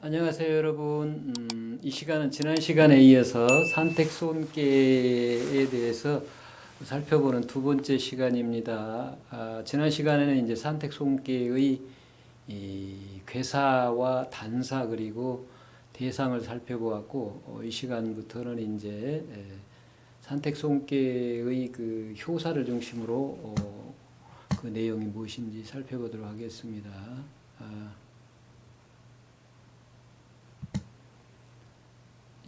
안녕하세요 여러분. 이 시간은 지난 시간에 이어서 산택손괴에 대해서 살펴보는 두 번째 시간입니다. 지난 시간에는 이제 산택손괴의 이 괴사와 단사 그리고 대상을 살펴보았고, 이 시간부터는 이제 산택손괴의 그 효사를 중심으로 그 내용이 무엇인지 살펴보도록 하겠습니다.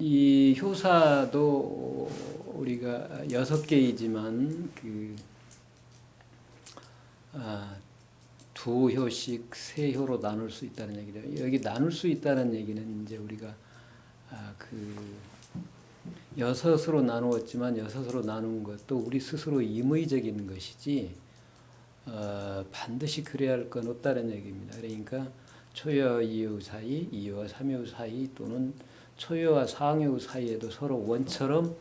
이 효사도 우리가 6개이지만 두 효씩 세 효로 나눌 수 있다는 얘기죠. 여기 나눌 수 있다는 얘기는 이제 우리가 여섯으로 나누었지만 여섯으로 나눈 것도 우리 스스로 임의적인 것이지 반드시 그래야 할 건 없다는 얘기입니다. 그러니까 초여와 이유 사이, 이유와 삼유 사이 또는 초여와 상유 사이에도 서로 원처럼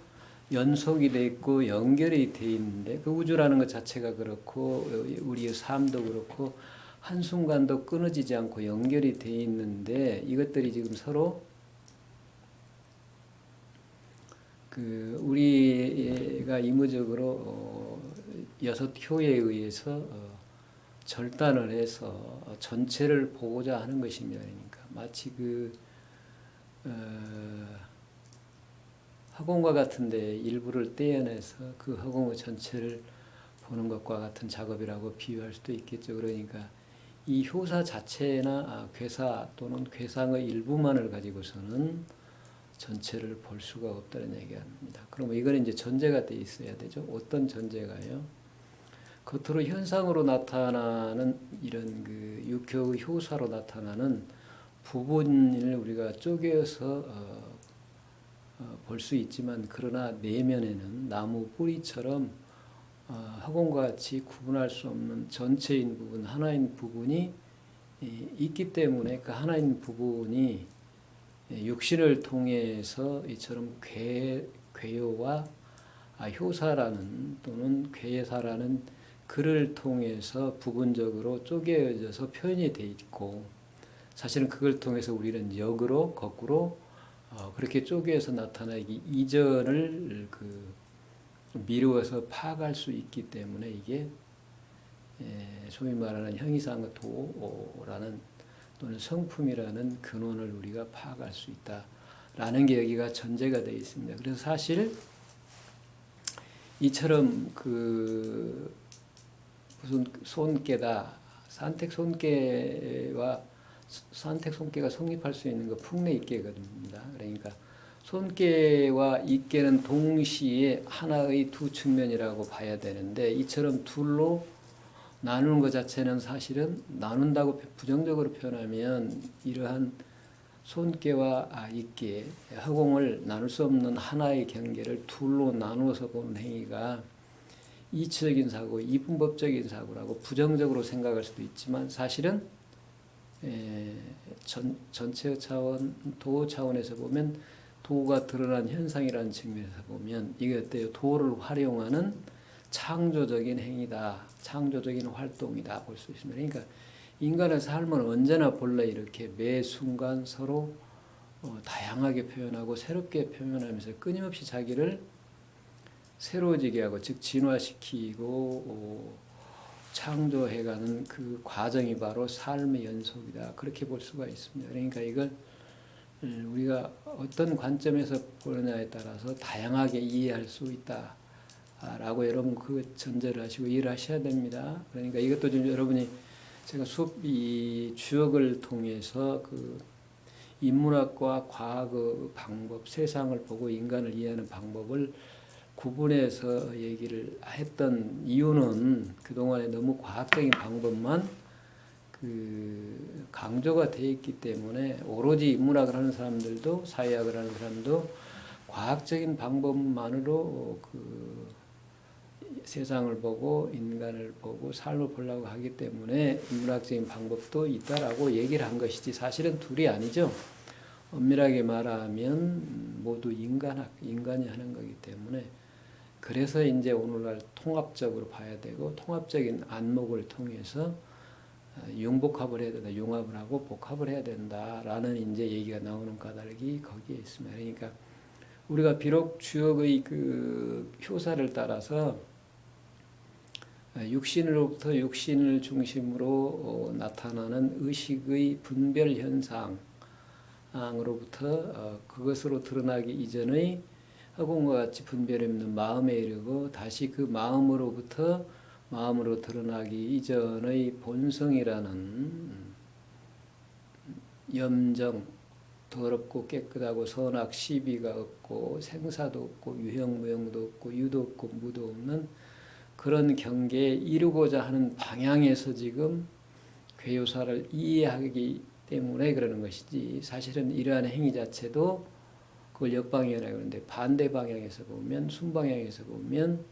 연속이 돼 있고 연결이 돼 있는데, 그 우주라는 것 자체가 그렇고 우리의 삶도 그렇고 한순간도 끊어지지 않고 연결이 돼 있는데, 이것들이 지금 서로 우리가 임의적으로 여섯 효에 의해서 절단을 해서 전체를 보고자 하는 것입니다. 그러니까 마치 화공과 같은데 일부를 떼어내서 그 화공의 전체를 보는 것과 같은 작업이라고 비유할 수도 있겠죠. 그러니까 이 효사 자체나 괴사 또는 괴상의 일부만을 가지고서는 전체를 볼 수가 없다는 얘기입니다. 그러면 이거는 이제 전제가 돼 있어야 되죠. 어떤 전제가요? 겉으로 현상으로 나타나는 이런 육효의 효사로 나타나는 부분을 우리가 쪼개서 볼 수 있지만, 그러나 내면에는 나무 뿌리처럼 화공과 같이 구분할 수 없는 전체인 부분, 하나인 부분이 있기 때문에 그 하나인 부분이 육신을 통해서 이처럼 괴요와 효사라는 또는 괴사라는 글을 통해서 부분적으로 쪼개져서 표현이 돼 있고, 사실은 그걸 통해서 우리는 역으로 거꾸로 그렇게 쪼개서 나타나기 이전을 미루어서 파악할 수 있기 때문에, 이게 소위 말하는 형이상의 도라는 또는 성품이라는 근원을 우리가 파악할 수 있다라는 게 여기가 전제가 되어 있습니다. 그래서 사실 이처럼 무슨 손괴다, 산택손괴와 산택손괴가 성립할 수 있는 거 풍래익괴거든요. 그러니까 손괴와 익괴는 동시에 하나의 두 측면이라고 봐야 되는데, 이처럼 둘로 나누는 것 자체는 사실은 나눈다고 부정적으로 표현하면 이러한 손괴와 익괴, 허공을 나눌 수 없는 하나의 경계를 둘로 나누어서 보는 행위가 이치적인 사고, 이분법적인 사고라고 부정적으로 생각할 수도 있지만, 사실은 전체 차원, 도 차원에서 보면 도가 드러난 현상이라는 측면에서 보면 이게 어때요? 도를 활용하는 창조적인 행위다, 창조적인 활동이다 볼 수 있습니다. 그러니까 인간의 삶은 언제나 본래 이렇게 매 순간 서로 다양하게 표현하고 새롭게 표현하면서 끊임없이 자기를 새로워지게 하고, 즉 진화시키고 창조해가는 그 과정이 바로 삶의 연속이다, 그렇게 볼 수가 있습니다. 그러니까 이걸 우리가 어떤 관점에서 보느냐에 따라서 다양하게 이해할 수 있다라고 여러분 그 전제를 하시고 이해를 하셔야 됩니다. 그러니까 이것도 좀 여러분이 제가 수업 이 주역을 통해서 인문학과 과학의 방법, 세상을 보고 인간을 이해하는 방법을 구분해서 얘기를 했던 이유는 그동안에 너무 과학적인 방법만 강조가 되어 있기 때문에, 오로지 인문학을 하는 사람들도 사회학을 하는 사람도 과학적인 방법만으로 세상을 보고 인간을 보고 삶을 보려고 하기 때문에 인문학적인 방법도 있다라고 얘기를 한 것이지, 사실은 둘이 아니죠. 엄밀하게 말하면 모두 인간이 하는 거기 때문에, 그래서 이제 오늘날 통합적으로 봐야 되고 통합적인 안목을 통해서 융복합을 해야 된다, 융합을 하고 복합을 해야 된다라는 이제 얘기가 나오는 까닭이 거기에 있습니다. 그러니까 우리가 비록 주역의 그 효사를 따라서 육신으로부터 육신을 중심으로 나타나는 의식의 분별 현상으로부터 그것으로 드러나기 이전의 허공과 같이 분별이 없는 마음에 이르고 다시 그 마음으로부터 마음으로 드러나기 이전의 본성이라는 염정, 더럽고 깨끗하고 선악 시비가 없고 생사도 없고 유형무형도 없고 유도 없고 무도 없는 그런 경계에 이루고자 하는 방향에서 지금 괴요사를 이해하기 때문에 그러는 것이지, 사실은 이러한 행위 자체도 그걸 역방향이라고 하는데 반대 방향에서 보면, 순방향에서 보면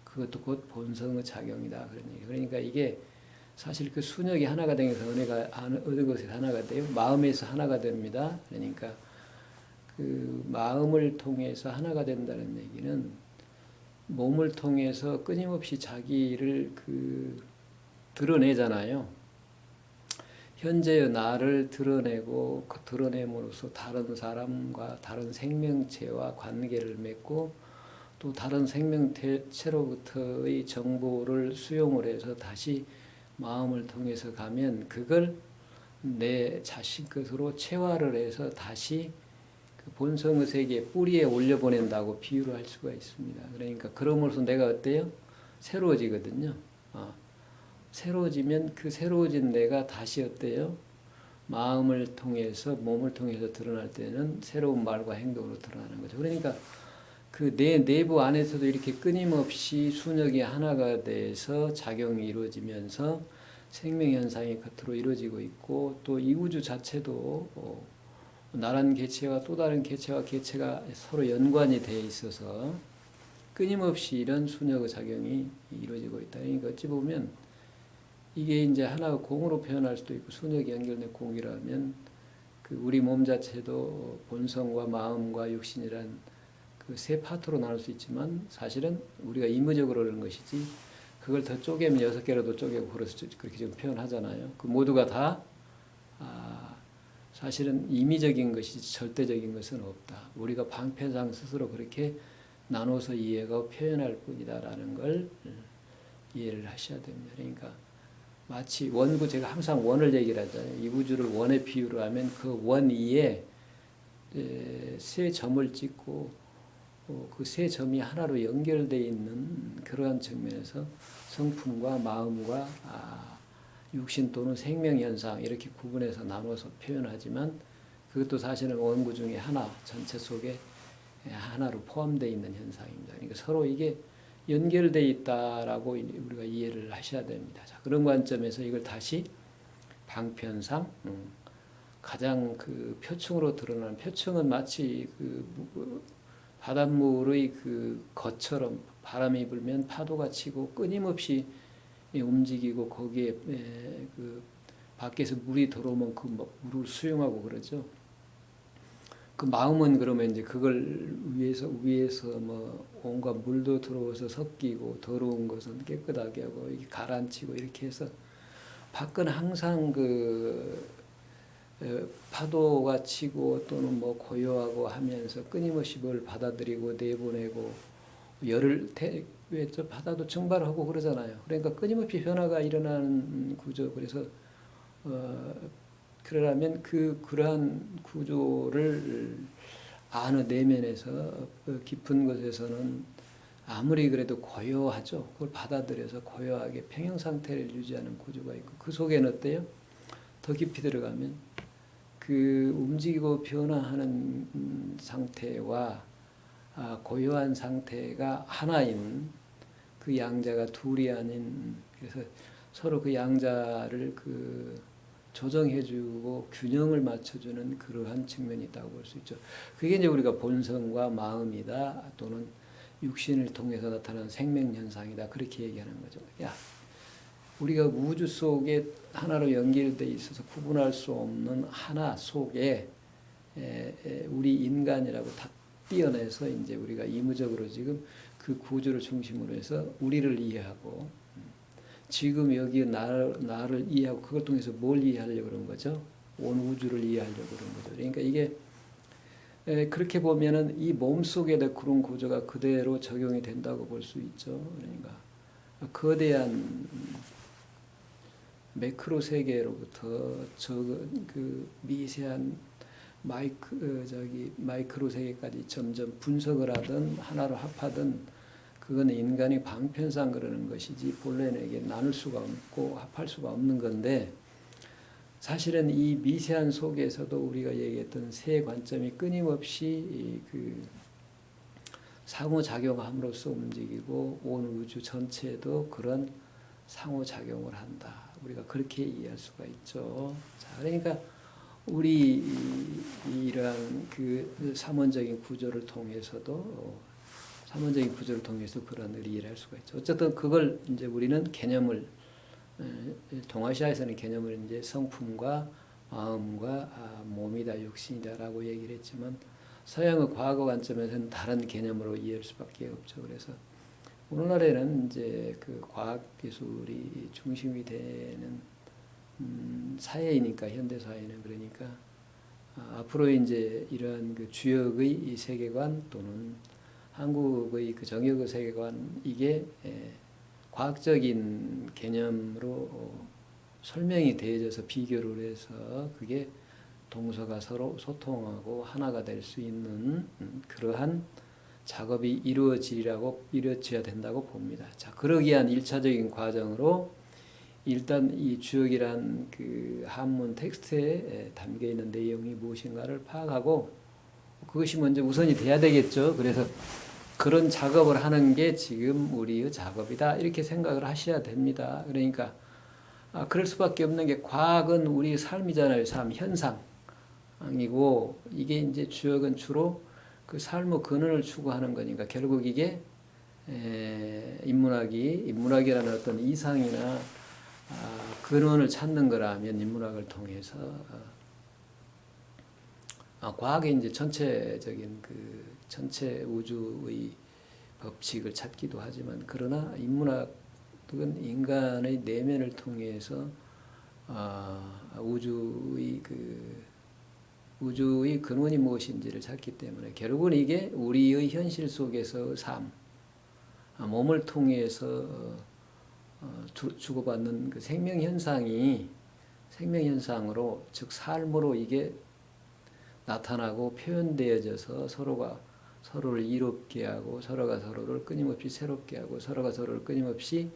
그것도 곧 본성의 작용이다, 그런 얘기. 그러니까 이게 사실 그 순역이 하나가 되면서 은혜가 어느 것에서 하나가 돼요. 마음에서 하나가 됩니다. 그러니까 그 마음을 통해서 하나가 된다는 얘기는 몸을 통해서 끊임없이 자기를 그 드러내잖아요. 현재의 나를 드러내고 그 드러냄으로써 다른 사람과 다른 생명체와 관계를 맺고 또 다른 생명체로부터의 정보를 수용을 해서 다시 마음을 통해서 가면 그걸 내 자신 것으로 체화를 해서 다시 그 본성의 세계 뿌리에 올려보낸다고 비유를 할 수가 있습니다. 그러니까 그럼으로써 내가 어때요? 새로워지거든요. 새로워지면 그 새로워진 내가 다시 어때요? 마음을 통해서 몸을 통해서 드러날 때는 새로운 말과 행동으로 드러나는 거죠. 그러니까 그 내 내부 안에서도 이렇게 끊임없이 순역이 하나가 돼서 작용이 이루어지면서 생명 현상이 겉으로 이루어지고 있고, 또 이 우주 자체도 나란 개체와 또 다른 개체와 개체가 서로 연관이 되어 있어서 끊임없이 이런 순역의 작용이 이루어지고 있다. 그러니까 어찌 보면 이게 이제 하나가 공으로 표현할 수도 있고 순역이 연결된 공이라면 그 우리 몸 자체도 본성과 마음과 육신이란 그 세 파트로 나눌 수 있지만 사실은 우리가 의무적으로 그러는 것이지, 그걸 더 쪼개면 6개로도 쪼개고 그래서 그렇게 지금 표현하잖아요. 그 모두가 다 사실은 임의적인 것이지 절대적인 것은 없다. 우리가 방편상 스스로 그렇게 나눠서 이해하고 표현할 뿐이다라는 걸 이해를 하셔야 됩니다. 그러니까 마치 원구, 제가 항상 원을 얘기를 하잖아요. 이 우주를 원에 비유를 하면 그 원 위에 세 점을 찍고 그 세 점이 하나로 연결되어 있는 그러한 측면에서 성품과 마음과 육신 또는 생명현상 이렇게 구분해서 나눠서 표현하지만 그것도 사실은 원구 중에 하나, 전체 속에 하나로 포함되어 있는 현상입니다. 그러니까 서로 이게 연결되어 있다라고 우리가 이해를 하셔야 됩니다. 자, 그런 관점에서 이걸 다시 방편상 가장 그 표층으로 드러나는, 표층은 마치 그 바닷물의 그 겉처럼 바람이 불면 파도가 치고 끊임없이 움직이고 거기에 그 밖에서 물이 들어오면 그 물을 수용하고 그러죠. 그 마음은 그러면 이제 그걸 위에서 뭐 온갖 물도 들어와서 섞이고 더러운 것은 깨끗하게 하고 이렇게 가라앉히고 이렇게 해서 밖은 항상 그 파도가 치고 또는 뭐 고요하고 하면서 끊임없이 뭘 받아들이고 내보내고 열을 왜 저 바다도 증발하고 그러잖아요. 그러니까 끊임없이 변화가 일어나는 구조. 그래서 그러려면 그러한 구조를 아는 내면에서 깊은 곳에서는 아무리 그래도 고요하죠. 그걸 받아들여서 고요하게 평형 상태를 유지하는 구조가 있고, 그 속에는 어때요? 더 깊이 들어가면 그 움직이고 변화하는 상태와 고요한 상태가 하나인 그 양자가 둘이 아닌, 그래서 서로 그 양자를 그 조정해주고 균형을 맞춰주는 그러한 측면이 있다고 볼 수 있죠. 그게 이제 우리가 본성과 마음이다, 또는 육신을 통해서 나타나는 생명 현상이다, 그렇게 얘기하는 거죠. 우리가 우주 속에 하나로 연결되어 있어서 구분할 수 없는 하나 속에 우리 인간이라고 다 띄어내서 이제 우리가 의무적으로 지금 그 구조를 중심으로 해서 우리를 이해하고, 지금 여기 나를 이해하고 그걸 통해서 뭘 이해하려고 그런 거죠? 온 우주를 이해하려고 그런 거죠. 그러니까 이게 그렇게 보면은 이 몸속에도 그런 구조가 그대로 적용이 된다고 볼 수 있죠. 그러니까 거대한 매크로 세계로부터 그 미세한 마이크로 세계까지 점점 분석을 하든 하나로 합하든 그건 인간이 방편상 그러는 것이지 본래는 이게 나눌 수가 없고 합할 수가 없는 건데, 사실은 이 미세한 속에서도 우리가 얘기했던 세 관점이 끊임없이 그 상호작용함으로써 움직이고 온 우주 전체도 그런 상호작용을 한다. 우리가 그렇게 이해할 수가 있죠. 자, 그러니까 우리 이러한 그 삼원적인 구조를 통해서도 그런 의리를 할 수가 있죠. 어쨌든 그걸 이제 우리는 개념을, 동아시아에서는 개념을 이제 성품과 마음과 몸이다, 육신이다라고 얘기를 했지만 서양의 과거 관점에서는 다른 개념으로 이해할 수밖에 없죠. 그래서 오늘날에는 이제 그 과학 기술이 중심이 되는 사회이니까, 현대 사회는. 그러니까 앞으로 이제 이런 그 주역의 이 세계관 또는 한국의 그 정역의 세계관, 이게 과학적인 개념으로 설명이 되어져서 비교를 해서 그게 동서가 서로 소통하고 하나가 될 수 있는 그러한 작업이 이루어져야 된다고 봅니다. 자, 그러기 위한 1차적인 과정으로 일단 이 주역이란 그 한문 텍스트에 담겨 있는 내용이 무엇인가를 파악하고 그것이 먼저 우선이 돼야 되겠죠. 그래서 그런 작업을 하는 게 지금 우리의 작업이다, 이렇게 생각을 하셔야 됩니다. 그러니까 그럴 수밖에 없는 게, 과학은 우리 삶이잖아요. 삶, 현상이고, 이게 이제 주역은 주로 그 삶의 근원을 추구하는 거니까 결국 이게 인문학이라는 어떤 이상이나 근원을 찾는 거라면 인문학을 통해서 과학의 이제 전체적인 그 전체 우주의 법칙을 찾기도 하지만, 그러나 인문학은 인간의 내면을 통해서 우주의 근원이 무엇인지를 찾기 때문에 결국은 이게 우리의 현실 속에서 삶, 몸을 통해서 주고받는 그 생명현상으로, 즉 삶으로 이게 나타나고 표현되어져서 서로가 서로를 이롭게 하고, 서로가 서로를 끊임없이 새롭게 하고, 서로가 서로를 끊임없이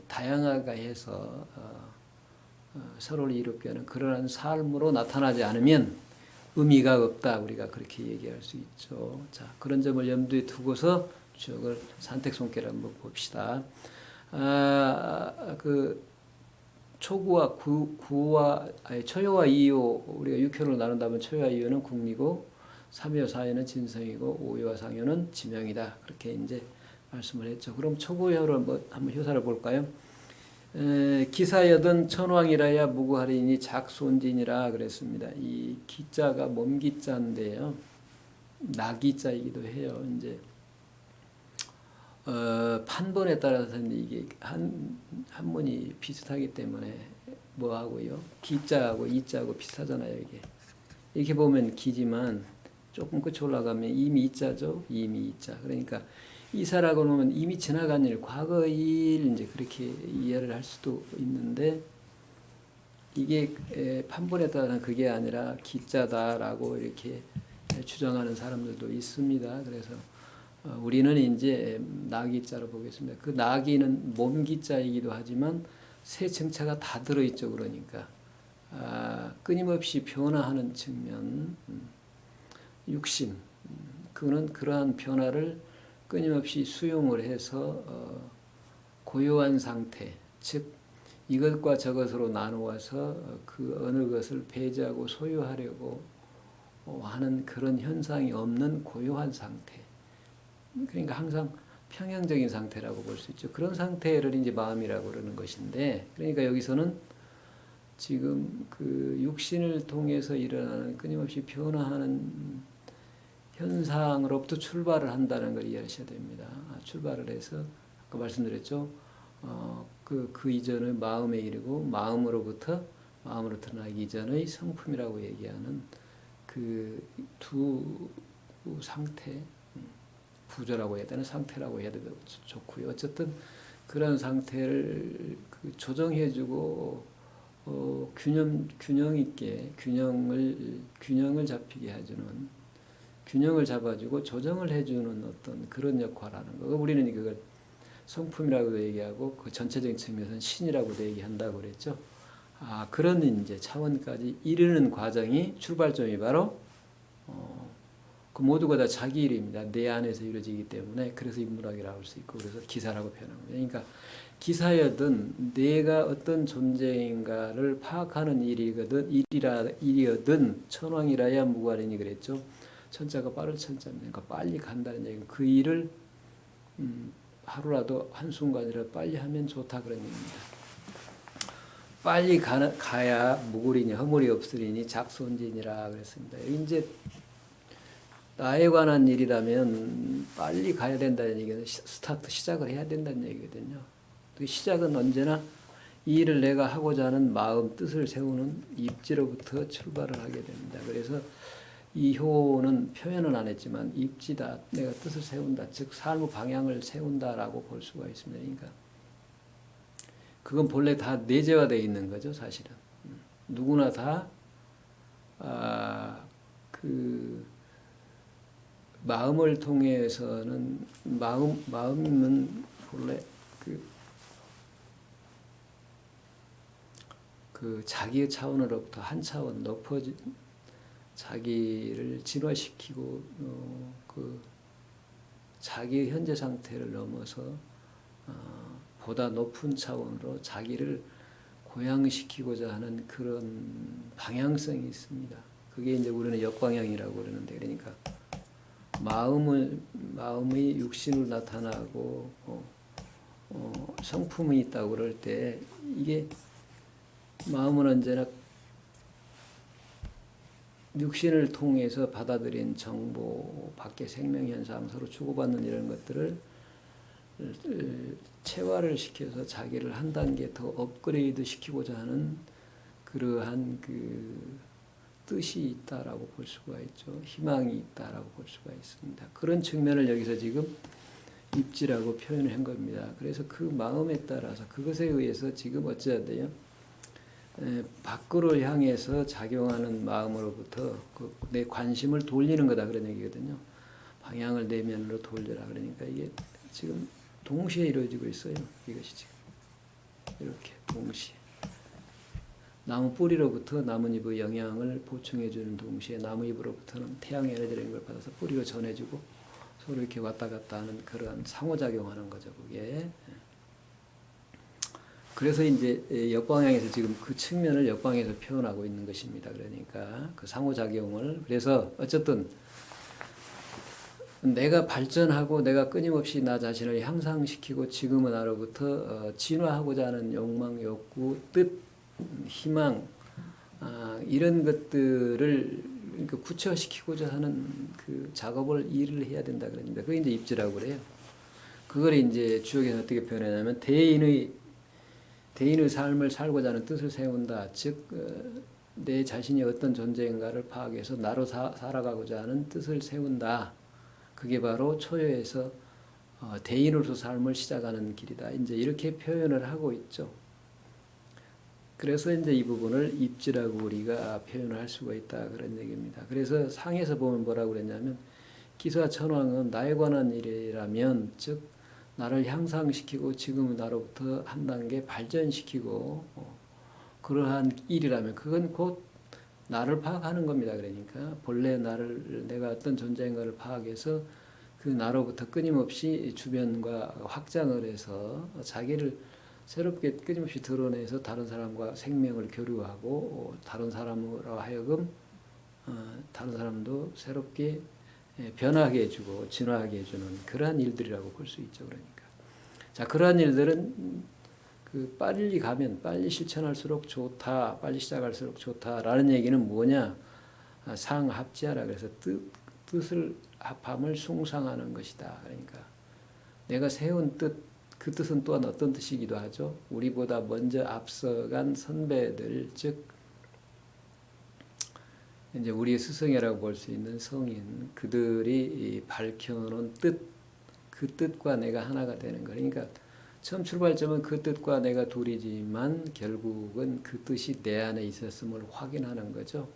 다양하게 해서 서로를 이롭게 하는 그러한 삶으로 나타나지 않으면 의미가 없다, 우리가 그렇게 얘기할 수 있죠. 자, 그런 점을 염두에 두고서 주역을 산택손길을 한번 봅시다. 그 초구와 초요와 이요, 우리가 6효로 나눈다면 초요와 이요는 국리고, 3요, 4요는 진성이고, 5요와 상요는 지명이다, 그렇게 이제 말씀을 했죠. 그럼 초구효를 한번 효사를 볼까요? 기사여든 천왕이라야 무구하리니 작손진이라 그랬습니다. 이 기자가 몸기자인데요, 나기자이기도 해요. 이제 판본에 따라서 이게 한문이 비슷하기 때문에 뭐하고요, 기자하고 이자하고 비슷하잖아요. 이게 이렇게 보면 기지만 조금 끝에 올라가면 이미 이자죠. 이미 이자. 그러니까 이사라고 놓으면 이미 지나간 일, 과거의 일, 이제 그렇게 이해를 할 수도 있는데, 이게 판본에 따라서는 그게 아니라 기자다라고 이렇게 주장하는 사람들도 있습니다. 그래서 우리는 이제 나기자로 보겠습니다. 그 나기는 몸기자이기도 하지만 세 정체가 다 들어있죠. 그러니까 끊임없이 변화하는 측면, 육신, 그는 그러한 변화를 끊임없이 수용을 해서 고요한 상태, 즉 이것과 저것으로 나누어서 그 어느 것을 배제하고 소유하려고 하는 그런 현상이 없는 고요한 상태. 그러니까 항상 평형적인 상태라고 볼 수 있죠. 그런 상태를 이제 마음이라고 그러는 것인데, 그러니까 여기서는 지금 그 육신을 통해서 일어나는 끊임없이 변화하는 현상으로부터 출발을 한다는 걸 이해하셔야 됩니다. 출발을 해서 아까 말씀드렸죠. 그 이전의 마음에 이르고 마음으로 드러나기 이전의 성품이라고 얘기하는 그 두 상태, 부조라고 해야 되나 상태라고 해야 되나 좋고요. 어쨌든 그런 상태를 조정해주고 균형 있게 균형을 잡히게 해주는 균형을 잡아주고 조정을 해주는 어떤 그런 역할하는 거. 우리는 그걸 성품이라고도 얘기하고 그 전체적인 측면에서는 신이라고도 얘기한다고 그랬죠. 그런 이제 차원까지 이르는 과정이 출발점이 바로 그 모두가 다 자기 일입니다. 내 안에서 이루어지기 때문에 그래서 인문학이라고 할 수 있고 그래서 기사라고 표현합니다. 그러니까 기사여든 내가 어떤 존재인가를 파악하는 일이여든 천왕이라야 무관이니 그랬죠. 천자가 빠를 천자입니다. 그러니까 빨리 간다는 얘기는 그 일을 하루라도 한순간이라도 빨리 하면 좋다 그런 얘기입니다. 빨리 가야 무구리니 허물이 없으리니 작손진이라 그랬습니다. 이제 나에 관한 일이라면 빨리 가야 된다는 얘기는 시작을 해야 된다는 얘기거든요. 그 시작은 언제나 이 일을 내가 하고자 하는 마음 뜻을 세우는 입지로부터 출발을 하게 됩니다. 그래서 이 효는 표현은 안 했지만 입지다. 내가 뜻을 세운다. 즉 삶의 방향을 세운다라고 볼 수가 있습니다. 그러니까 그건 본래 다 내재화되어 있는 거죠. 사실은 누구나 다 마음을 통해서는 마음은 본래 그 자기의 차원으로부터 한 차원 높아진 자기를 진화시키고 그 자기의 현재 상태를 넘어서 보다 높은 차원으로 자기를 고양시키고자 하는 그런 방향성이 있습니다. 그게 이제 우리는 역방향이라고 그러는데 그러니까 마음의 육신으로 나타나고 성품이 있다고 그럴 때 이게 마음은 언제나 육신을 통해서 받아들인 정보, 밖의 생명현상, 서로 주고받는 이런 것들을 체화를 시켜서 자기를 한 단계 더 업그레이드 시키고자 하는 그러한 그 뜻이 있다라고 볼 수가 있죠. 희망이 있다라고 볼 수가 있습니다. 그런 측면을 여기서 지금 입지라고 표현을 한 겁니다. 그래서 그 마음에 따라서 그것에 의해서 지금 어찌해야 돼요? 밖으로 향해서 작용하는 마음으로부터 내 관심을 돌리는 거다 그런 얘기거든요. 방향을 내면으로 돌려라 그러니까 이게 지금 동시에 이루어지고 있어요. 이것이 지금 이렇게 동시에 나무 뿌리로부터 나뭇잎의 영향을 보충해주는 동시에 나무잎으로부터는 태양의 에너지라는 걸 받아서 뿌리로 전해주고 서로 이렇게 왔다 갔다 하는 그런 상호작용하는 거죠. 그게. 그래서 이제 역방향에서 지금 그 측면을 역방향에서 표현하고 있는 것입니다. 그러니까 그 상호작용을 그래서 어쨌든 내가 발전하고 내가 끊임없이 나 자신을 향상시키고 지금은 나로부터 진화하고자 하는 욕망, 욕구, 뜻, 희망 이런 것들을 구체화시키고자 하는 그 작업을 일을 해야 된다 그럽니다. 그게 이제 입지라고 그래요. 그걸 이제 주역에서 어떻게 표현하냐면 대인의 삶을 살고자 하는 뜻을 세운다. 즉 내 자신이 어떤 존재인가를 파악해서 나로 살아가고자 하는 뜻을 세운다. 그게 바로 초여에서 대인으로서 삶을 시작하는 길이다. 이제 이렇게 표현을 하고 있죠. 그래서 이제 이 부분을 입지라고 우리가 표현을 할 수가 있다 그런 얘기입니다. 그래서 상에서 보면 뭐라고 그랬냐면 기사천왕은 나에 관한 일이라면 즉 나를 향상시키고 지금 나로부터 한 단계 발전시키고 그러한 일이라면 그건 곧 나를 파악하는 겁니다. 그러니까 본래 내가 어떤 존재인가를 파악해서 그 나로부터 끊임없이 주변과 확장을 해서 자기를 새롭게 끊임없이 드러내서 다른 사람과 생명을 교류하고 다른 사람으로 하여금 다른 사람도 새롭게 변하게 해주고 진화하게 해주는 그러한 일들이라고 볼 수 있죠. 그러니까 자 그러한 일들은 그 빨리 가면 빨리 실천할수록 좋다, 빨리 시작할수록 좋다라는 얘기는 뭐냐? 상합지하라 그래서 뜻을 합함을 숭상하는 것이다. 그러니까 내가 세운 뜻 그 뜻은 또한 어떤 뜻이기도 하죠. 우리보다 먼저 앞서간 선배들, 즉 이제 우리의 스승이라고 볼 수 있는 성인, 그들이 밝혀놓은 뜻, 그 뜻과 내가 하나가 되는 거. 그러니까 처음 출발점은 그 뜻과 내가 둘이지만 결국은 그 뜻이 내 안에 있었음을 확인하는 거죠.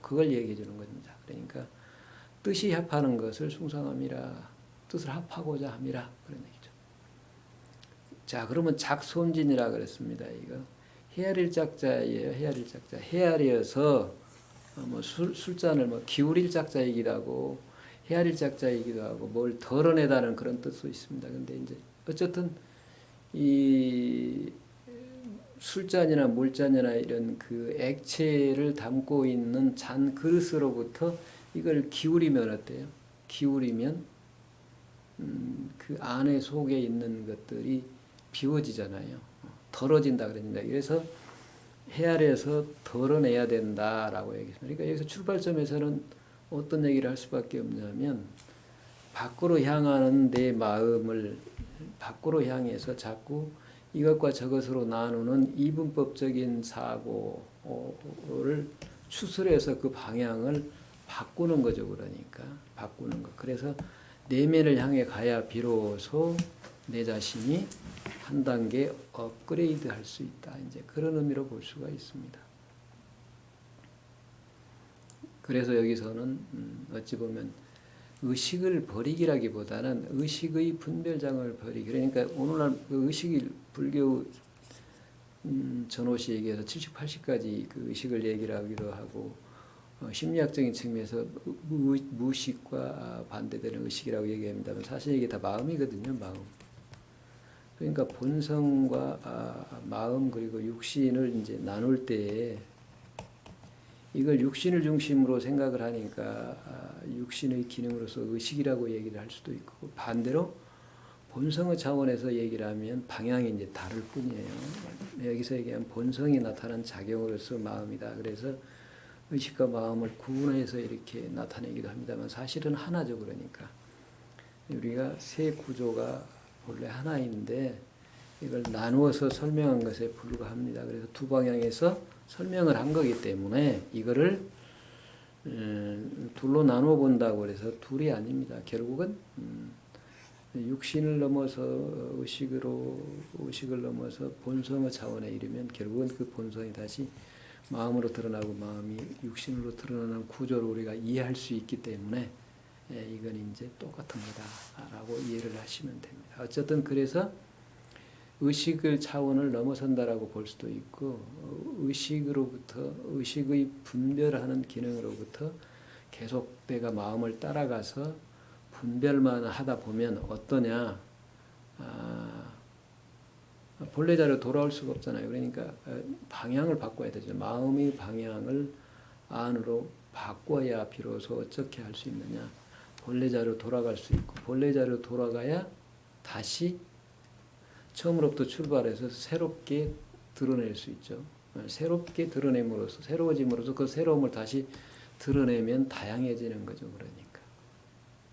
그걸 얘기해 주는 겁니다. 그러니까 뜻이 합하는 것을 숭상함이라, 뜻을 합하고자 함이라, 그런 얘기죠. 자, 그러면 작손진이라 그랬습니다. 이거 헤아릴 작자예요. 헤아릴 작자. 헤아려서 뭐 술잔을 뭐 기울일 작자이기도 하고 헤아릴 작자이기도 하고 뭘 덜어내다는 그런 뜻도 있습니다. 근데 이제 어쨌든 이 술잔이나 물잔이나 이런 그 액체를 담고 있는 잔 그릇으로부터 이걸 기울이면 어때요? 기울이면 그 안에 속에 있는 것들이 비워지잖아요. 덜어진다 그럽니다. 그래서 헤아려서 덜어내야 된다라고 얘기했습니다. 그러니까 여기서 출발점에서는 어떤 얘기를 할 수밖에 없냐면 밖으로 향하는 내 마음을 밖으로 향해서 자꾸 이것과 저것으로 나누는 이분법적인 사고를 추스려서 그 방향을 바꾸는 거죠. 그러니까 바꾸는 것. 그래서 내면을 향해 가야 비로소 내 자신이 한 단계 업그레이드 할 수 있다. 이제 그런 의미로 볼 수가 있습니다. 그래서 여기서는 어찌 보면 의식을 버리기라기보다는 의식의 분별장을 버리기. 그러니까 오늘날 그 의식이 불교 전호시 얘기해서 70, 80까지 그 의식을 얘기를 하기도 하고 심리학적인 측면에서 무의식과 반대되는 의식이라고 얘기합니다만 사실 이게 다 마음이거든요. 마음. 그러니까 본성과 마음 그리고 육신을 이제 나눌 때에 이걸 육신을 중심으로 생각을 하니까 육신의 기능으로서 의식이라고 얘기를 할 수도 있고 반대로 본성의 차원에서 얘기를 하면 방향이 이제 다를 뿐이에요. 여기서 얘기하면 본성이 나타난 작용으로서 마음이다. 그래서 의식과 마음을 구분해서 이렇게 나타내기도 합니다만 사실은 하나죠. 그러니까 우리가 세 구조가 본래 하나인데 이걸 나누어서 설명한 것에 불과합니다. 그래서 두 방향에서 설명을 한 거기 때문에 이거를 둘로 나누어 본다고 해서 둘이 아닙니다. 결국은 육신을 넘어서 의식을 넘어서 본성의 차원에 이르면 결국은 그 본성이 다시 마음으로 드러나고 마음이 육신으로 드러나는 구조를 우리가 이해할 수 있기 때문에 이건 이제 똑같은 거다라고 이해를 하시면 됩니다. 어쨌든 그래서 의식을 차원을 넘어선다라고 볼 수도 있고 의식으로부터 의식의 분별하는 기능으로부터 계속 내가 마음을 따라가서 분별만 하다 보면 어떠냐 본래자로 돌아올 수가 없잖아요. 그러니까 방향을 바꿔야 되죠. 마음의 방향을 안으로 바꿔야 비로소 어떻게 할 수 있느냐. 본래자로 돌아갈 수 있고 본래자로 돌아가야 다시 처음으로부터 출발해서 새롭게 드러낼 수 있죠. 새롭게 드러냄으로써 새로워짐으로써 그 새로움을 다시 드러내면 다양해지는 거죠. 그러니까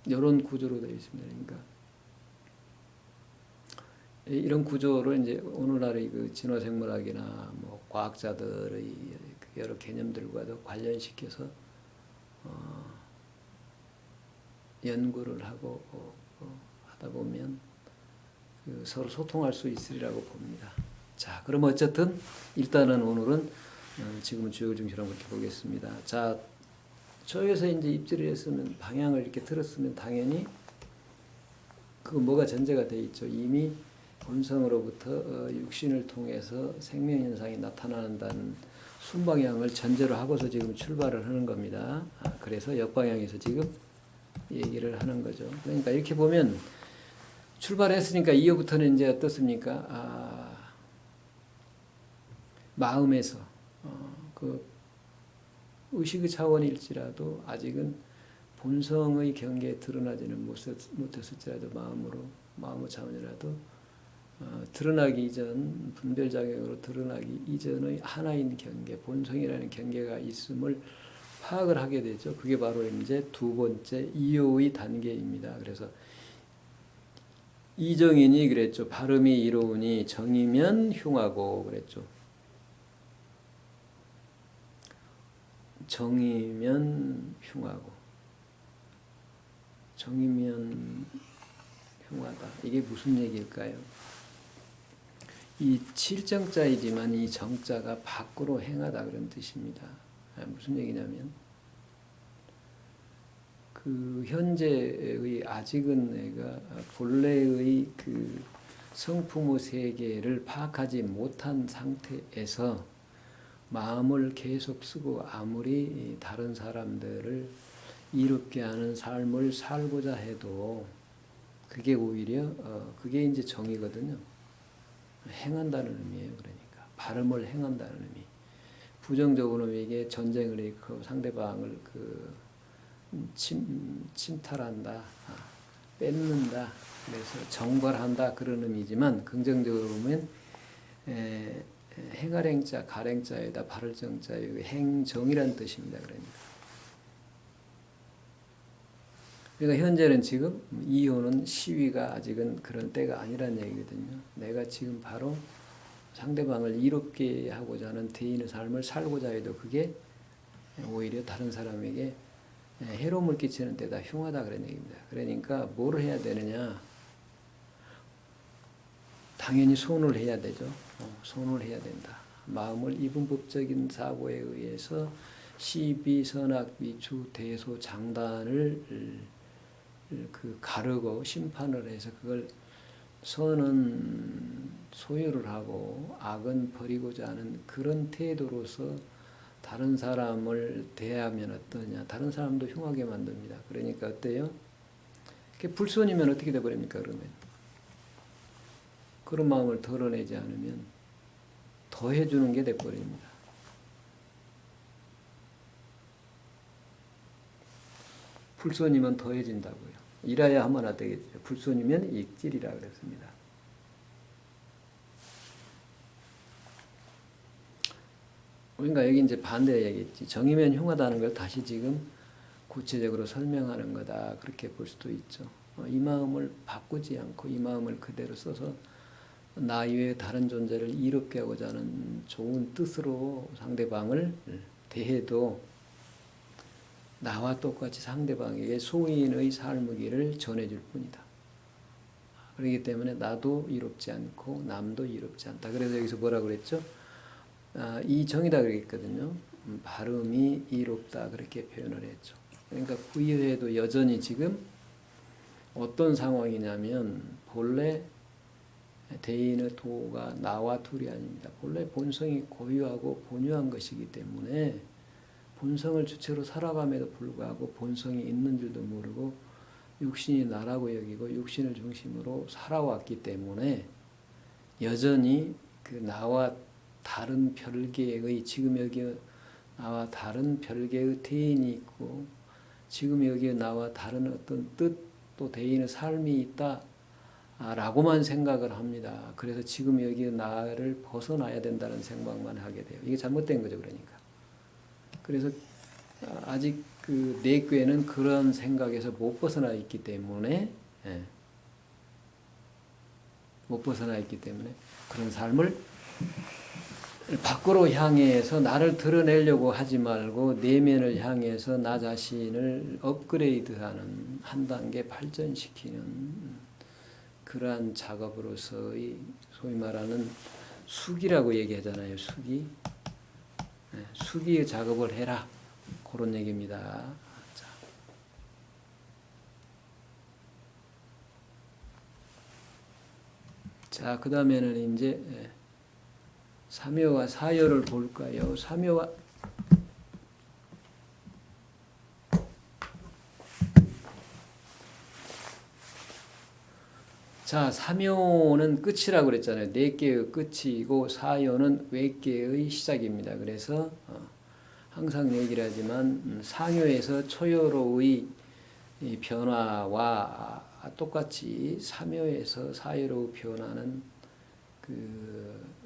이런 구조로 되어 있습니다. 그러니까 이런 구조를 이제 오늘날의 그 진화생물학이나 뭐 과학자들의 여러 개념들과도 관련시켜서 연구를 하고 하다 보면 서로 소통할 수 있으리라고 봅니다. 자, 그럼 어쨌든 일단은 오늘은 지금은 주역을 중심으로 그렇게 보겠습니다. 자, 저에서 이제 입지를 했으면 방향을 이렇게 틀었으면 당연히 그 뭐가 전제가 돼 있죠. 이미 본성으로부터 육신을 통해서 생명 현상이 나타난다는 순방향을 전제로 하고서 지금 출발을 하는 겁니다. 그래서 역방향에서 지금 얘기를 하는 거죠. 그러니까 이렇게 보면 출발했으니까 이후부터는 이제 어떻습니까? 마음에서 그 의식의 차원일지라도 아직은 본성의 경계에 드러나지는 못했을지라도 마음의 차원이라도 드러나기 이전 분별작용으로 드러나기 이전의 하나인 경계, 본성이라는 경계가 있음을 파악을 하게 되죠. 그게 바로 이제 두 번째 이효의 단계입니다. 그래서 이정인이 그랬죠. 발음이 이로우니 정이면 흉하고 그랬죠. 정이면 흉하고 정이면 흉하다. 이게 무슨 얘기일까요? 이 칠정자이지만 이 정자가 밖으로 행하다 그런 뜻입니다. 무슨 얘기냐면 그 현재의 아직은 내가 본래의 그 성품의 세계를 파악하지 못한 상태에서 마음을 계속 쓰고 아무리 다른 사람들을 이롭게 하는 삶을 살고자 해도 그게 오히려 그게 이제 정이거든요. 행한다는 의미예요. 그러니까 발음을 행한다는 의미. 부정적으로 이게 전쟁을 일으키고 상대방을 침탈한다, 뺏는다, 그래서 정벌한다 그런 의미지만 긍정적으로 보면 행할행자, 갈행자에다 발을정자의 행정이란 뜻입니다. 그러니까 현재는 지금 이혼은 시위가 아직은 그런 때가 아니란 얘기거든요. 내가 지금 바로 상대방을 이롭게 하고자 하는 대인의 삶을 살고자 해도 그게 오히려 다른 사람에게 해로움을 끼치는 때다 흉하다 그런 얘기입니다. 그러니까 뭘 해야 되느냐? 당연히 손을 해야 되죠. 손을 해야 된다. 마음을 이분법적인 사고에 의해서 시비, 선악, 비추, 대소, 장단을 가르고 심판을 해서 그걸 선은 소유를 하고 악은 버리고자 하는 그런 태도로서 다른 사람을 대하면 어떠냐. 다른 사람도 흉하게 만듭니다. 그러니까 어때요? 불손이면 어떻게 돼버립니까? 그러면 그런 마음을 덜어내지 않으면 더해주는 게 돼버립니다. 불손이면 더해진다고요. 일하야 하면 되겠죠. 불손이면 익질이라 그랬습니다. 그러니까 여기 이제 반대 얘기했지. 정이면 흉하다는 걸 다시 지금 구체적으로 설명하는 거다. 그렇게 볼 수도 있죠. 이 마음을 바꾸지 않고 이 마음을 그대로 써서 나 이외의 다른 존재를 이롭게 하고자 하는 좋은 뜻으로 상대방을 대해도 나와 똑같이 상대방에게 소인의 삶의 길을 전해줄 뿐이다. 그렇기 때문에 나도 이롭지 않고 남도 이롭지 않다. 그래서 여기서 뭐라고 그랬죠? 이 정이다 그랬거든요. 발음이 이롭다 그렇게 표현을 했죠. 그러니까 그 이외에도 여전히 지금 어떤 상황이냐면 본래 대인의 도가 나와 둘이 아닙니다. 본래 본성이 고유하고 본유한 것이기 때문에 본성을 주체로 살아감에도 불구하고 본성이 있는 줄도 모르고 육신이 나라고 여기고 육신을 중심으로 살아왔기 때문에 여전히 그 나와 다른 별개의 지금 여기 나와 다른 별개의 대인이 있고 지금 여기 나와 다른 어떤 뜻 또 대인의 삶이 있다 라고만 생각을 합니다. 그래서 지금 여기 나를 벗어나야 된다는 생각만 하게 돼요. 이게 잘못된 거죠. 그러니까. 그래서 아직 그 내꾀는 그런 생각에서 못 벗어나 있기 때문에 못 벗어나 있기 때문에 그런 삶을 밖으로 향해서 나를 드러내려고 하지 말고 내면을 향해서 나 자신을 업그레이드하는 한 단계 발전시키는 그러한 작업으로서의 소위 말하는 수기라고 얘기하잖아요. 수기. 수기의 작업을 해라. 그런 얘기입니다. 자, 그 다음에는 이제 삼효와 사효를 볼까요? 삼효와 자, 삼효는 끝이라고 그랬잖아요. 네 개의 끝이고 사효는 외개의 시작입니다. 그래서 항상 얘기를 하지만 상효에서 초효로의 변화와 똑같이 삼효에서 사효로 변하는 그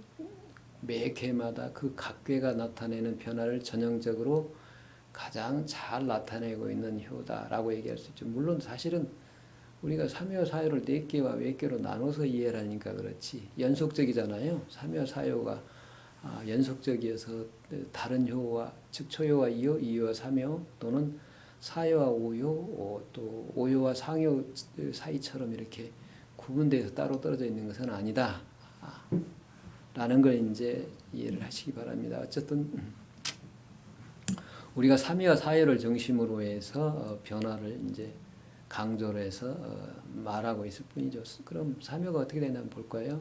매 개마다 그 각 개가 나타내는 변화를 전형적으로 가장 잘 나타내고 있는 효다라고 얘기할 수 있죠. 물론 사실은 우리가 삼요 사요를 네 개와 몇 개로 나눠서 이해를 하니까 그렇지 연속적이잖아요. 삼요 사요가 연속적이어서 다른 효와 즉 초효와 이효, 이효와 삼요 또는 사요와 오효, 또 오효와 상효 사이처럼 이렇게 구분돼서 따로 떨어져 있는 것은 아니다. 라는 걸 이제 이해를 하시기 바랍니다. 어쨌든 우리가 삼위와 사유를 중심으로 해서 변화를 이제 강조를 해서 말하고 있을 뿐이죠. 그럼 삼위가 어떻게 되나 한번 볼까요?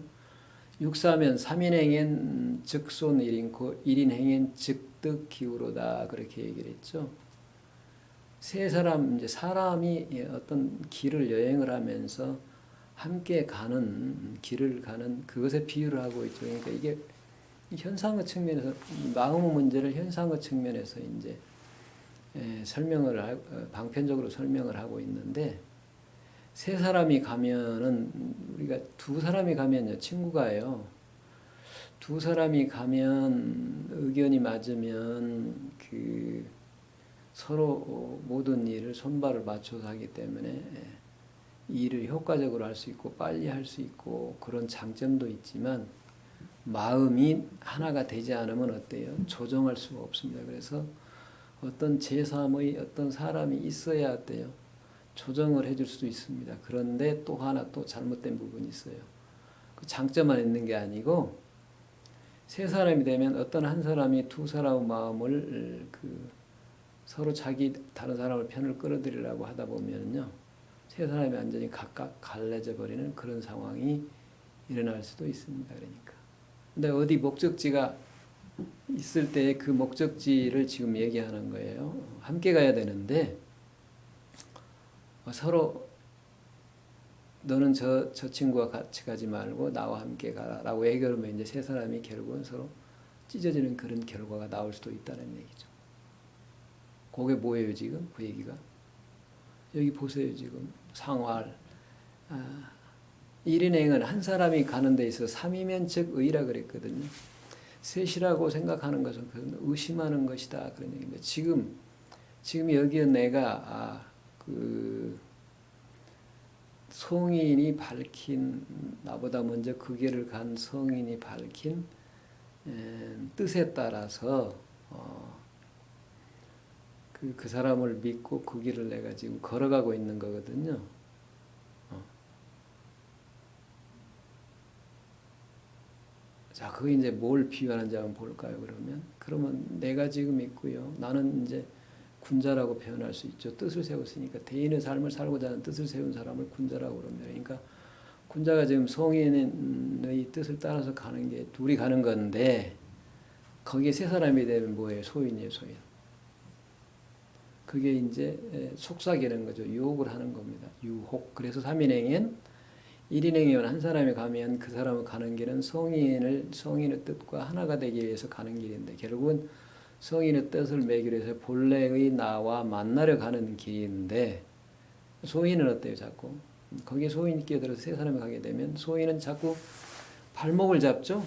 육사면 삼인행엔 즉손 일인코 일인행엔 즉득 기우로다 그렇게 얘기를 했죠. 세 사람 이제 사람이 어떤 길을 여행을 하면서 함께 가는 길을 가는 그것에 비유를 하고 있죠. 그러니까 이게 현상의 측면에서 마음의 문제를 현상의 측면에서 이제 설명을 방편적으로 설명을 하고 있는데 세 사람이 가면은 우리가 두 사람이 가면요 친구가요 두 사람이 가면 의견이 맞으면 그 서로 모든 일을 손발을 맞춰서 하기 때문에 일을 효과적으로 할 수 있고 빨리 할 수 있고 그런 장점도 있지만 마음이 하나가 되지 않으면 어때요? 조정할 수가 없습니다. 그래서 어떤 제3의 어떤 사람이 있어야 어때요? 조정을 해줄 수도 있습니다. 그런데 또 하나 또 잘못된 부분이 있어요. 그 장점만 있는 게 아니고 세 사람이 되면 어떤 한 사람이 두 사람의 마음을 서로 자기 다른 사람을 편을 끌어들이려고 하다 보면요. 세 사람이 완전히 각각 갈라져 버리는 그런 상황이 일어날 수도 있습니다. 그러니까. 근데 어디 목적지가 있을 때 그 목적지를 지금 얘기하는 거예요. 함께 가야 되는데 서로 너는 저 친구와 같이 가지 말고 나와 함께 가라라고 얘기하면 이제 세 사람이 결국은 서로 찢어지는 그런 결과가 나올 수도 있다는 얘기죠. 그게 뭐예요 지금 그 얘기가? 여기 보세요 지금 상활. 1인행은 한 사람이 가는 데 있어서 삼이면 즉 의라 그랬거든요. 셋이라고 생각하는 것은 그건 의심하는 것이다 그런 얘기입니다. 지금 여기에 내가 성인이 밝힌 나보다 먼저 그 길을 간 성인이 밝힌 뜻에 따라서 그 사람을 믿고 그 길을 내가 지금 걸어가고 있는 거거든요. 자, 그게 이제 뭘 비유하는지 한번 볼까요, 그러면 내가 지금 있고요. 나는 이제 군자라고 표현할 수 있죠. 뜻을 세웠으니까 대인의 삶을 살고자 하는 뜻을 세운 사람을 군자라고 그럽니다. 그러니까 군자가 지금 성인의 뜻을 따라서 가는 게 둘이 가는 건데 거기에 세 사람이 되면 뭐예요? 소인이에요, 소인. 그게 이제 속삭이는 거죠. 유혹을 하는 겁니다. 유혹. 그래서 3인행엔 1인행이면 한 사람이 가면 그 사람은 가는 길은 성인의 뜻과 하나가 되기 위해서 가는 길인데 결국은 성인의 뜻을 매기로 해서 본래의 나와 만나려 가는 길인데 소인은 어때요 자꾸? 거기에 소인이 끼어들어서 세 사람이 가게 되면 소인은 자꾸 발목을 잡죠.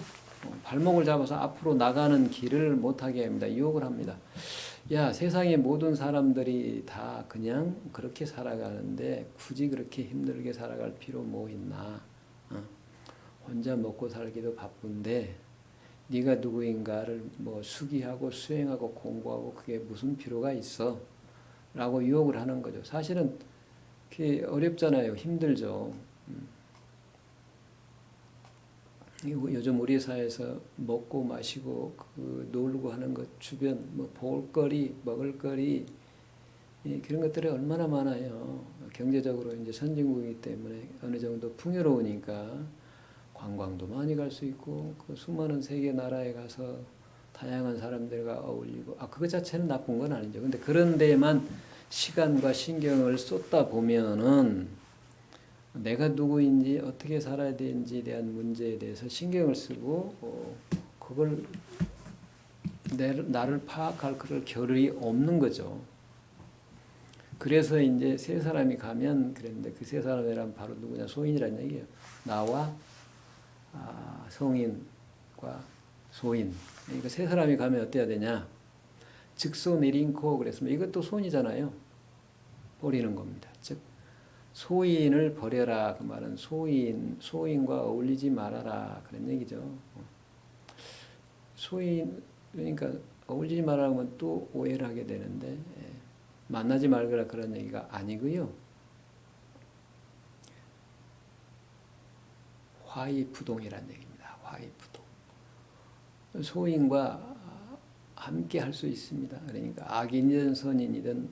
발목을 잡아서 앞으로 나가는 길을 못하게 합니다. 유혹을 합니다. 야, 세상의 모든 사람들이 다 그냥 그렇게 살아가는데 굳이 그렇게 힘들게 살아갈 필요 뭐 있나? 혼자 먹고 살기도 바쁜데 네가 누구인가를 뭐 수기하고 수행하고 공부하고 그게 무슨 필요가 있어? 라고 유혹을 하는 거죠. 사실은 그게 어렵잖아요. 힘들죠. 요즘 우리 사회에서 먹고 마시고 놀고 하는 것 주변 뭐 볼거리, 먹을거리 그런 것들이 얼마나 많아요. 경제적으로 이제 선진국이기 때문에 어느 정도 풍요로우니까 관광도 많이 갈 수 있고 그 수많은 세계 나라에 가서 다양한 사람들과 어울리고 그것 자체는 나쁜 건 아니죠. 근데 그런 데에만 시간과 신경을 쏟다 보면은 내가 누구인지 어떻게 살아야 되는지에 대한 문제에 대해서 신경을 쓰고 그걸 나를 파악할 그럴 겨를이 없는 거죠. 그래서 이제 세 사람이 가면 그랬는데 그 세 사람이란 바로 누구냐 소인이라는 얘기예요. 나와 성인과 소인. 그러니까 세 사람이 가면 어때야 되냐? 즉소 내린코 그랬으면 이것도 손이잖아요. 버리는 겁니다. 즉 소인을 버려라 그 말은 소인과 어울리지 말아라 그런 얘기죠. 소인 그러니까 어울리지 말라면 또 오해를 하게 되는데 만나지 말거라 그런 얘기가 아니고요. 화이부동이라는 얘기입니다. 화이부동. 소인과 함께 할 수 있습니다. 그러니까 악인이든 선인이든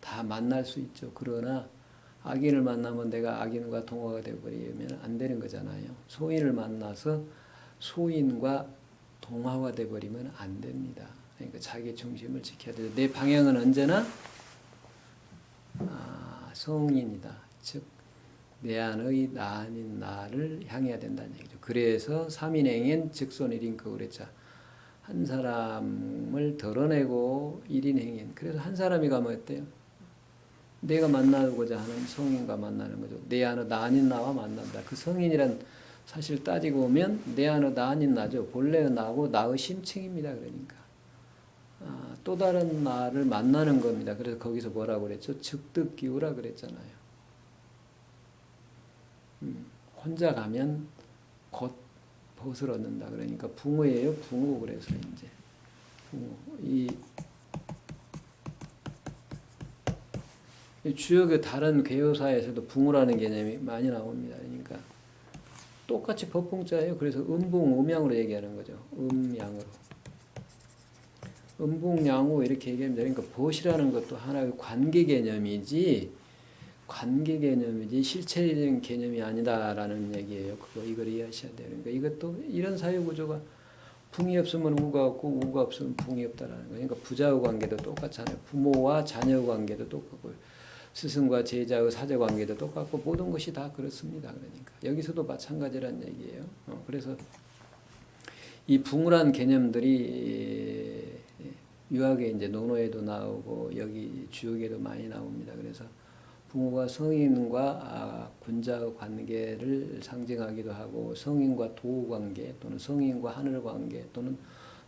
다 만날 수 있죠. 그러나 악인을 만나면 내가 악인과 동화가 되어버리면 안 되는 거잖아요. 소인을 만나서 소인과 동화가 되어버리면 안 됩니다. 그러니까 자기 중심을 지켜야 돼요. 내 방향은 언제나 성인이다. 즉 내 안의 나 아닌 나를 향해야 된다는 얘기죠. 그래서 삼인행엔 즉손일인그 그랬죠. 한 사람을 덜어내고 일인행엔. 그래서 한 사람이 가면 어때요? 내가 만나고자 하는 성인과 만나는 거죠. 내 안의 나 아닌 나와 만난다. 그 성인이란 사실 따지고 보면 내 안의 나 아닌 나죠. 본래의 나고 나의 심층입니다. 그러니까 또 다른 나를 만나는 겁니다. 그래서 거기서 뭐라고 그랬죠? 즉득기우라 그랬잖아요. 혼자 가면 곧 벗을 얻는다. 그러니까 붕어예요. 붕어. 그래서 이제 붕어. 이 주역의 다른 괴요사에서도 붕어라는 개념이 많이 나옵니다. 그러니까 똑같이 법봉자예요. 그래서 음붕, 음양으로 얘기하는 거죠. 음양으로. 음붕양우 이렇게 얘기합니다. 그러니까 벗이라는 것도 하나의 관계 개념이지 실체적인 개념이 아니다라는 얘기예요. 이걸 이해하셔야 돼요. 그러니까 이것도 이런 사회 구조가 붕이 없으면 우가 없고 우가 없으면 붕이 없다라는 거예요. 그러니까 부자의 관계도 똑같잖아요. 부모와 자녀의 관계도 똑같고 스승과 제자의 사제 관계도 똑같고 모든 것이 다 그렇습니다. 그러니까 여기서도 마찬가지란 얘기예요. 그래서 이 붕이란 개념들이 유학에 이제 논어에도 나오고 여기 주역에도 많이 나옵니다. 그래서 붕어가 성인과 군자의 관계를 상징하기도 하고 성인과 도의 관계 또는 성인과 하늘 관계 또는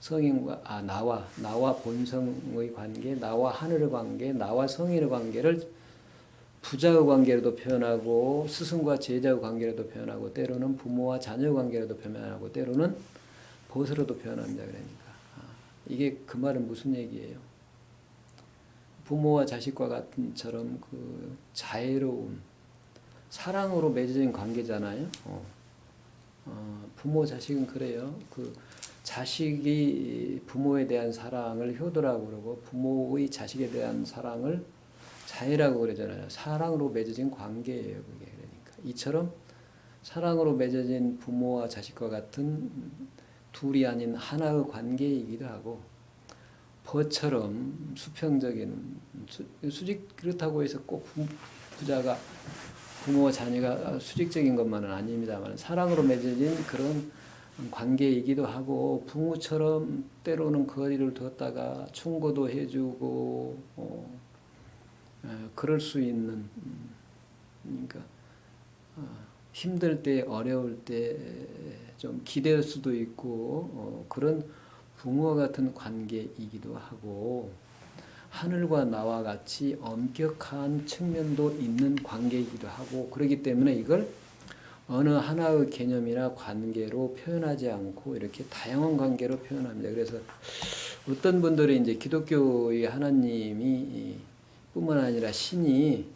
성인과 나와 본성의 관계, 나와 하늘의 관계, 나와 성인의 관계를 부자의 관계로도 표현하고 스승과 제자의 관계로도 표현하고 때로는 부모와 자녀의 관계로도 표현하고 때로는 벗으로도 표현합니다. 그러니까 이게 그 말은 무슨 얘기예요? 부모와 자식과 같은처럼 그 자애로운 사랑으로 맺어진 관계잖아요. 부모 자식은 그래요. 그 자식이 부모에 대한 사랑을 효도라고 그러고 부모의 자식에 대한 사랑을 자애라고 그러잖아요. 사랑으로 맺어진 관계예요. 그게 그러니까 이처럼 사랑으로 맺어진 부모와 자식과 같은 둘이 아닌 하나의 관계이기도 하고 벗처럼 수평적인 수직 그렇다고 해서 꼭 부자가 부모와 자녀가 수직적인 것만은 아닙니다만 사랑으로 맺어진 그런 관계이기도 하고 부모처럼 때로는 거리를 뒀다가 충고도 해주고 그럴 수 있는 그러니까 힘들 때 어려울 때 좀 기댈 수도 있고 그런 붕어와 같은 관계이기도 하고 하늘과 나와 같이 엄격한 측면도 있는 관계이기도 하고 그렇기 때문에 이걸 어느 하나의 개념이나 관계로 표현하지 않고 이렇게 다양한 관계로 표현합니다. 그래서 어떤 분들이 이제 기독교의 하나님이 뿐만 아니라 신이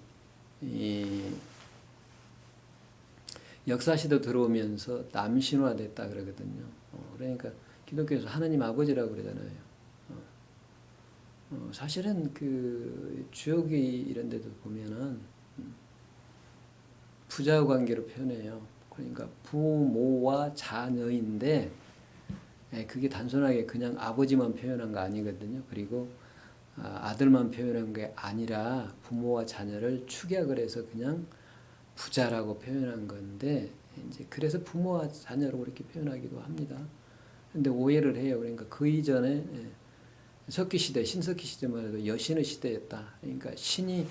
역사시대 들어오면서 남신화됐다 그러거든요. 그러니까 기독교에서 하나님 아버지라고 그러잖아요. 사실은 그 주역이 이런 데도 보면은 부자 관계로 표현해요. 그러니까 부모와 자녀인데 그게 단순하게 그냥 아버지만 표현한 거 아니거든요. 그리고 아들만 표현한 게 아니라 부모와 자녀를 축약을 해서 그냥 부자라고 표현한 건데 이제 그래서 부모와 자녀로 그렇게 표현하기도 합니다. 근데 오해를 해요. 그러니까 그 이전에 석기 시대, 신석기 시대만 해도 여신의 시대였다. 그러니까 신이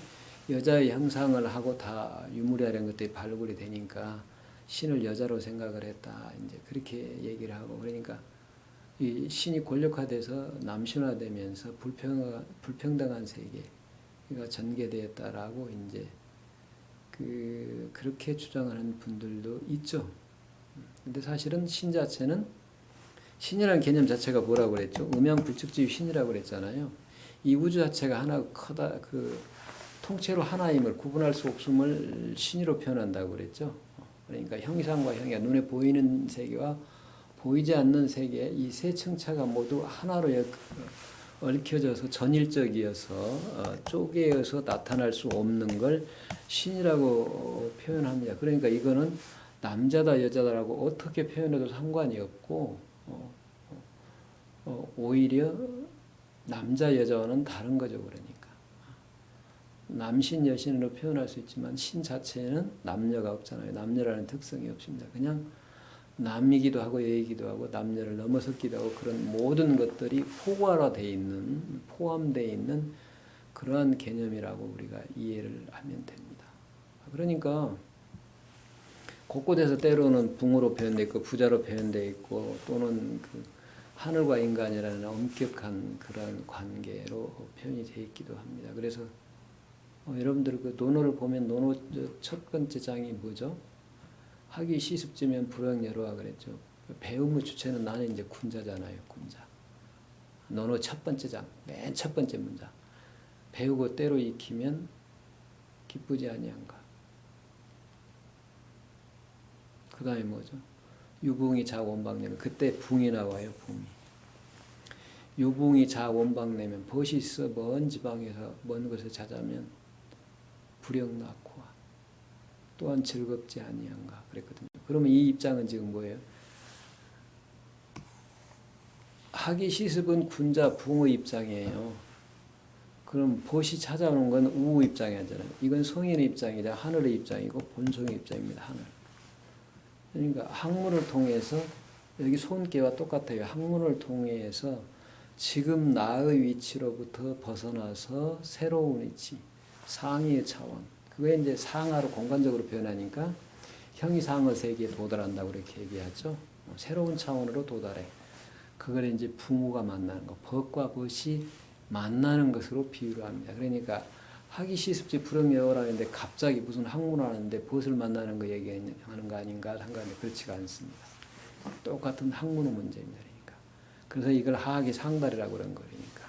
여자의 형상을 하고 다 유물이라는 것들이 발굴이 되니까 신을 여자로 생각을 했다. 이제 그렇게 얘기를 하고 그러니까 이 신이 권력화돼서 그렇게 주장하는 분들도 있죠. 근데 사실은 신 자체는, 신이라는 개념 자체가 뭐라고 그랬죠? 음양불축지유 신이라고 그랬잖아요. 이 우주 자체가 하나 크다, 통째로 하나임을 구분할 수 없음을 신이로 표현한다고 그랬죠. 그러니까 형이상과 형이가 눈에 보이는 세계와 보이지 않는 세계, 이 세 층차가 모두 하나로 얽혀져서 전일적이어서 쪼개어서 나타날 수 없는 걸 신이라고 표현합니다. 그러니까 이거는 남자다 여자다라고 어떻게 표현해도 상관이 없고 오히려 남자 여자와는 다른 거죠. 그러니까 남신 여신으로 표현할 수 있지만 신 자체는 남녀가 없잖아요. 남녀라는 특성이 없습니다. 그냥 남이기도 하고 여이기도 하고 남녀를 넘어섰기도 하고 그런 모든 것들이 포괄화되어 있는, 포함되어 있는 그러한 개념이라고 우리가 이해를 하면 됩니다. 그러니까 곳곳에서 때로는 붕어로 표현되어 있고 부자로 표현되어 있고 또는 하늘과 인간이라는 엄격한 그런 관계로 표현이 되어 있기도 합니다. 그래서 여러분들 그 논어를 보면 논어 첫 번째 장이 뭐죠? 학위 시습지면 불황여로와 그랬죠. 배움의 주체는 나는 이제 군자잖아요. 군자. 논어 첫 번째 장, 맨 첫 번째 문장. 배우고 때로 익히면 기쁘지 아니한가. 그 다음에 뭐죠? 유붕이 자원방내면 그때 붕이 나와요. 붕이. 유붕이 자원방내면 벗이 있어 먼 지방에서 먼 곳에 자자면 불영 낳고와 또한 즐겁지 아니한가 그랬거든요. 그러면 이 입장은 지금 뭐예요? 학위 시습은 군자 붕의 입장이에요. 그럼 벗이 찾아오는 건 우의 입장이 아니잖아요. 이건 성인의 입장이자 하늘의 입장이고 본성의 입장입니다. 하늘. 그러니까 학문을 통해서 여기 손계와 똑같아요. 학문을 통해서 지금 나의 위치로부터 벗어나서 새로운 위치, 상위의 차원. 그게 이제 상하로 공간적으로 표현하니까 형이 상어 세계에 도달한다고 그렇게 얘기하죠. 새로운 차원으로 도달해. 그걸 이제 부모가 만나는 거, 벗과 벗이 만나는 것으로 비유를 합니다. 그러니까 학위 시습지 불응여라는데 갑자기 무슨 학문을 하는데 벗을 만나는 거 얘기하는 거 아닌가 상관이 그렇지가 않습니다. 똑같은 학문의 문제입니다. 그러니까. 그래서 이걸 하학의 상달이라고 그런 거니까.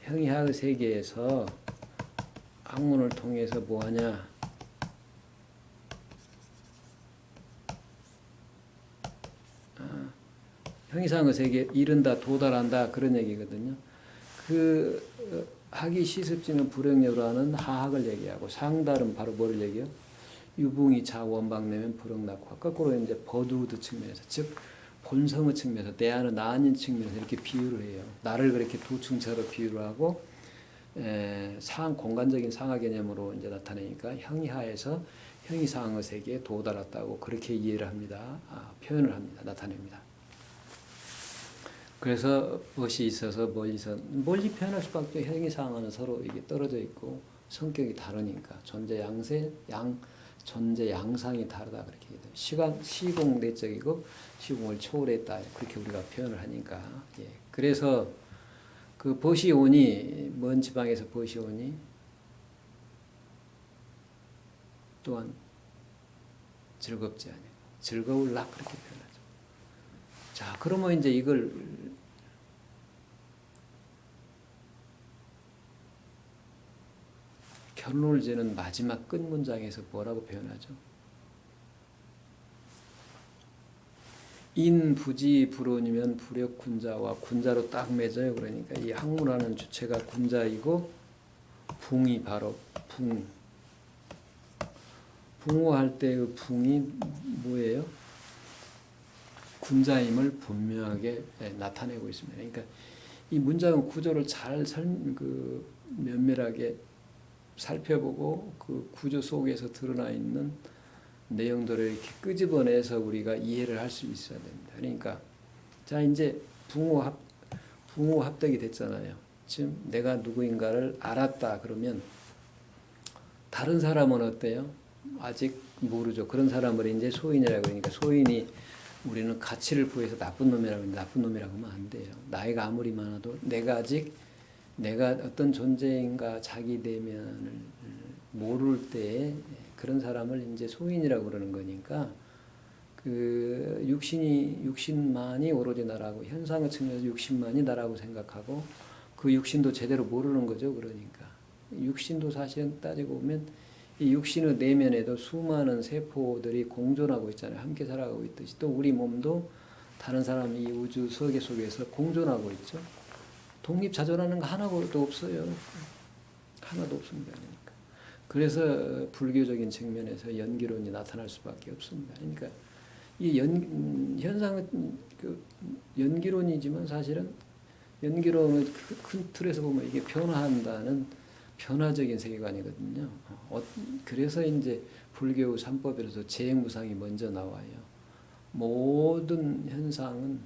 형이 하의 세계에서 학문을 통해서 뭐하냐? 형이상의 세계에 이른다, 도달한다 그런 얘기거든요. 학위 시습지면 불응여라는 하학을 얘기하고 상달은 바로 뭐를 얘기해요? 유붕이 자원방내면 불응낙화. 거꾸로 이제 버두드 측면에서 즉 본성의 측면에서 내 안의 나 아닌 측면에서 이렇게 비유를 해요. 나를 그렇게 두 층차로 비유를 하고 공간적인 상하 개념으로 이제 나타내니까 형이하에서 형이상의 세계에 도달했다고 그렇게 이해를 합니다. 표현을 합니다. 나타냅니다. 그래서 벗이 있어서 멀리 표현할 수밖에 형이상은 서로 이게 떨어져 있고 성격이 다르니까 존재 양상이 다르다 그렇게 얘기해요. 시공 내적이고 시공을 초월했다 그렇게 우리가 표현을 하니까 예. 그래서 그 벗이 오니 먼 지방에서 벗이 오니 또한 즐겁지 않아요. 즐거울라 그렇게 표현하죠. 자, 그러면 이제 이걸 결론을 지는 마지막 끝 문장에서 뭐라고 표현하죠? 인부지 불온이면 불역 군자와 군자로 딱 맺어요. 그러니까 이 학문하는 주체가 군자이고 붕이 바로 붕어할 때의 붕이 뭐예요? 군자임을 분명하게 나타내고 있습니다. 그러니까 이 문장의 구조를 잘 면밀하게 살펴보고 그 구조 속에서 드러나 있는 내용들을 이렇게 끄집어내서 우리가 이해를 할 수 있어야 됩니다. 그러니까 자 이제 붕어 합덕이 됐잖아요. 지금 내가 누구인가를 알았다 그러면 다른 사람은 어때요? 아직 모르죠. 그런 사람을 이제 소인이라고 그러니까 소인이 우리는 가치를 부여해서 나쁜 놈이라고 하면 나쁜 놈이라고 하면 안 돼요. 나이가 아무리 많아도 내가 어떤 존재인가 자기 내면을 모를 때에 그런 사람을 이제 소인이라고 그러는 거니까 그 육신만이 오로지 나라고 현상의 측면에서 육신만이 나라고 생각하고 그 육신도 제대로 모르는 거죠. 그러니까 육신도 사실은 따지고 보면 이 육신의 내면에도 수많은 세포들이 공존하고 있잖아요. 함께 살아가고 있듯이 또 우리 몸도 다른 사람 이 우주 설계 속에서 공존하고 있죠. 독립자존하는 거 하나도 없어요. 하나도 없습니다. 그러니까. 그래서 불교적인 측면에서 연기론이 나타날 수밖에 없습니다. 그러니까 이 현상은 그 연기론이지만 사실은 연기론의 큰 틀에서 보면 이게 변화한다는 변화적인 세계관이거든요. 그래서 이제 불교 삼법에서 재무상이 먼저 나와요. 모든 현상은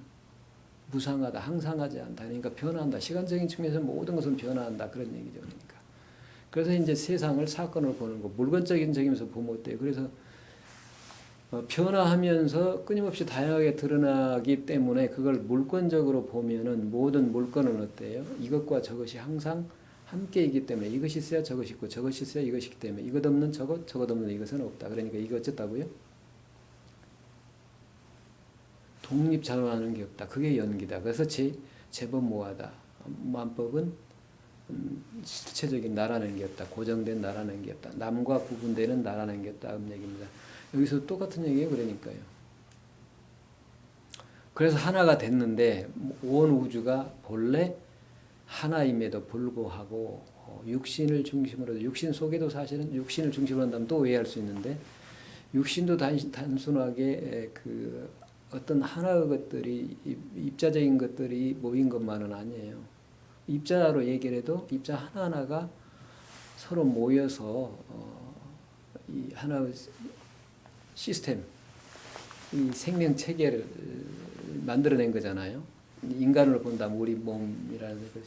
무상하다, 항상하지 않다. 그러니까 변화한다. 시간적인 측면에서 모든 것은 변화한다. 그런 얘기죠. 그러니까. 그래서 이제 세상을 사건으로 보는 거, 물건적인 적이면서 보면 어때요? 그래서 변화하면서 끊임없이 다양하게 드러나기 때문에 그걸 물건적으로 보면은 모든 물건은 어때요? 이것과 저것이 항상 함께이기 때문에 이것이 있어야 저것이 있고 저것이 있어야 이것이 있기 때문에 이것 없는 저것, 저것 없는 이것은 없다. 그러니까 이거 어쨌다고요? 독립자존하는 게 없다. 그게 연기다. 그래서 재범모하다. 만법은 실체적인 나라는 게 없다. 고정된 나라는 게 없다. 남과 구분되는 나라는 게 없다. 얘기입니다. 여기서 똑같은 얘기예요. 그러니까요. 그래서 하나가 됐는데 온 우주가 본래 하나임에도 불구하고 육신을 중심으로 육신 속에도 사실은 육신을 중심으로 한다면 또 오해할 수 있는데 육신도 단순하게 그 어떤 하나의 것들이 입자적인 것들이 모인 것만은 아니에요. 입자로 얘기를 해도 입자 하나하나가 서로 모여서 이 하나의 시스템, 이 생명 체계를 만들어낸 거잖아요. 인간으로 본다면 우리 몸이라는 그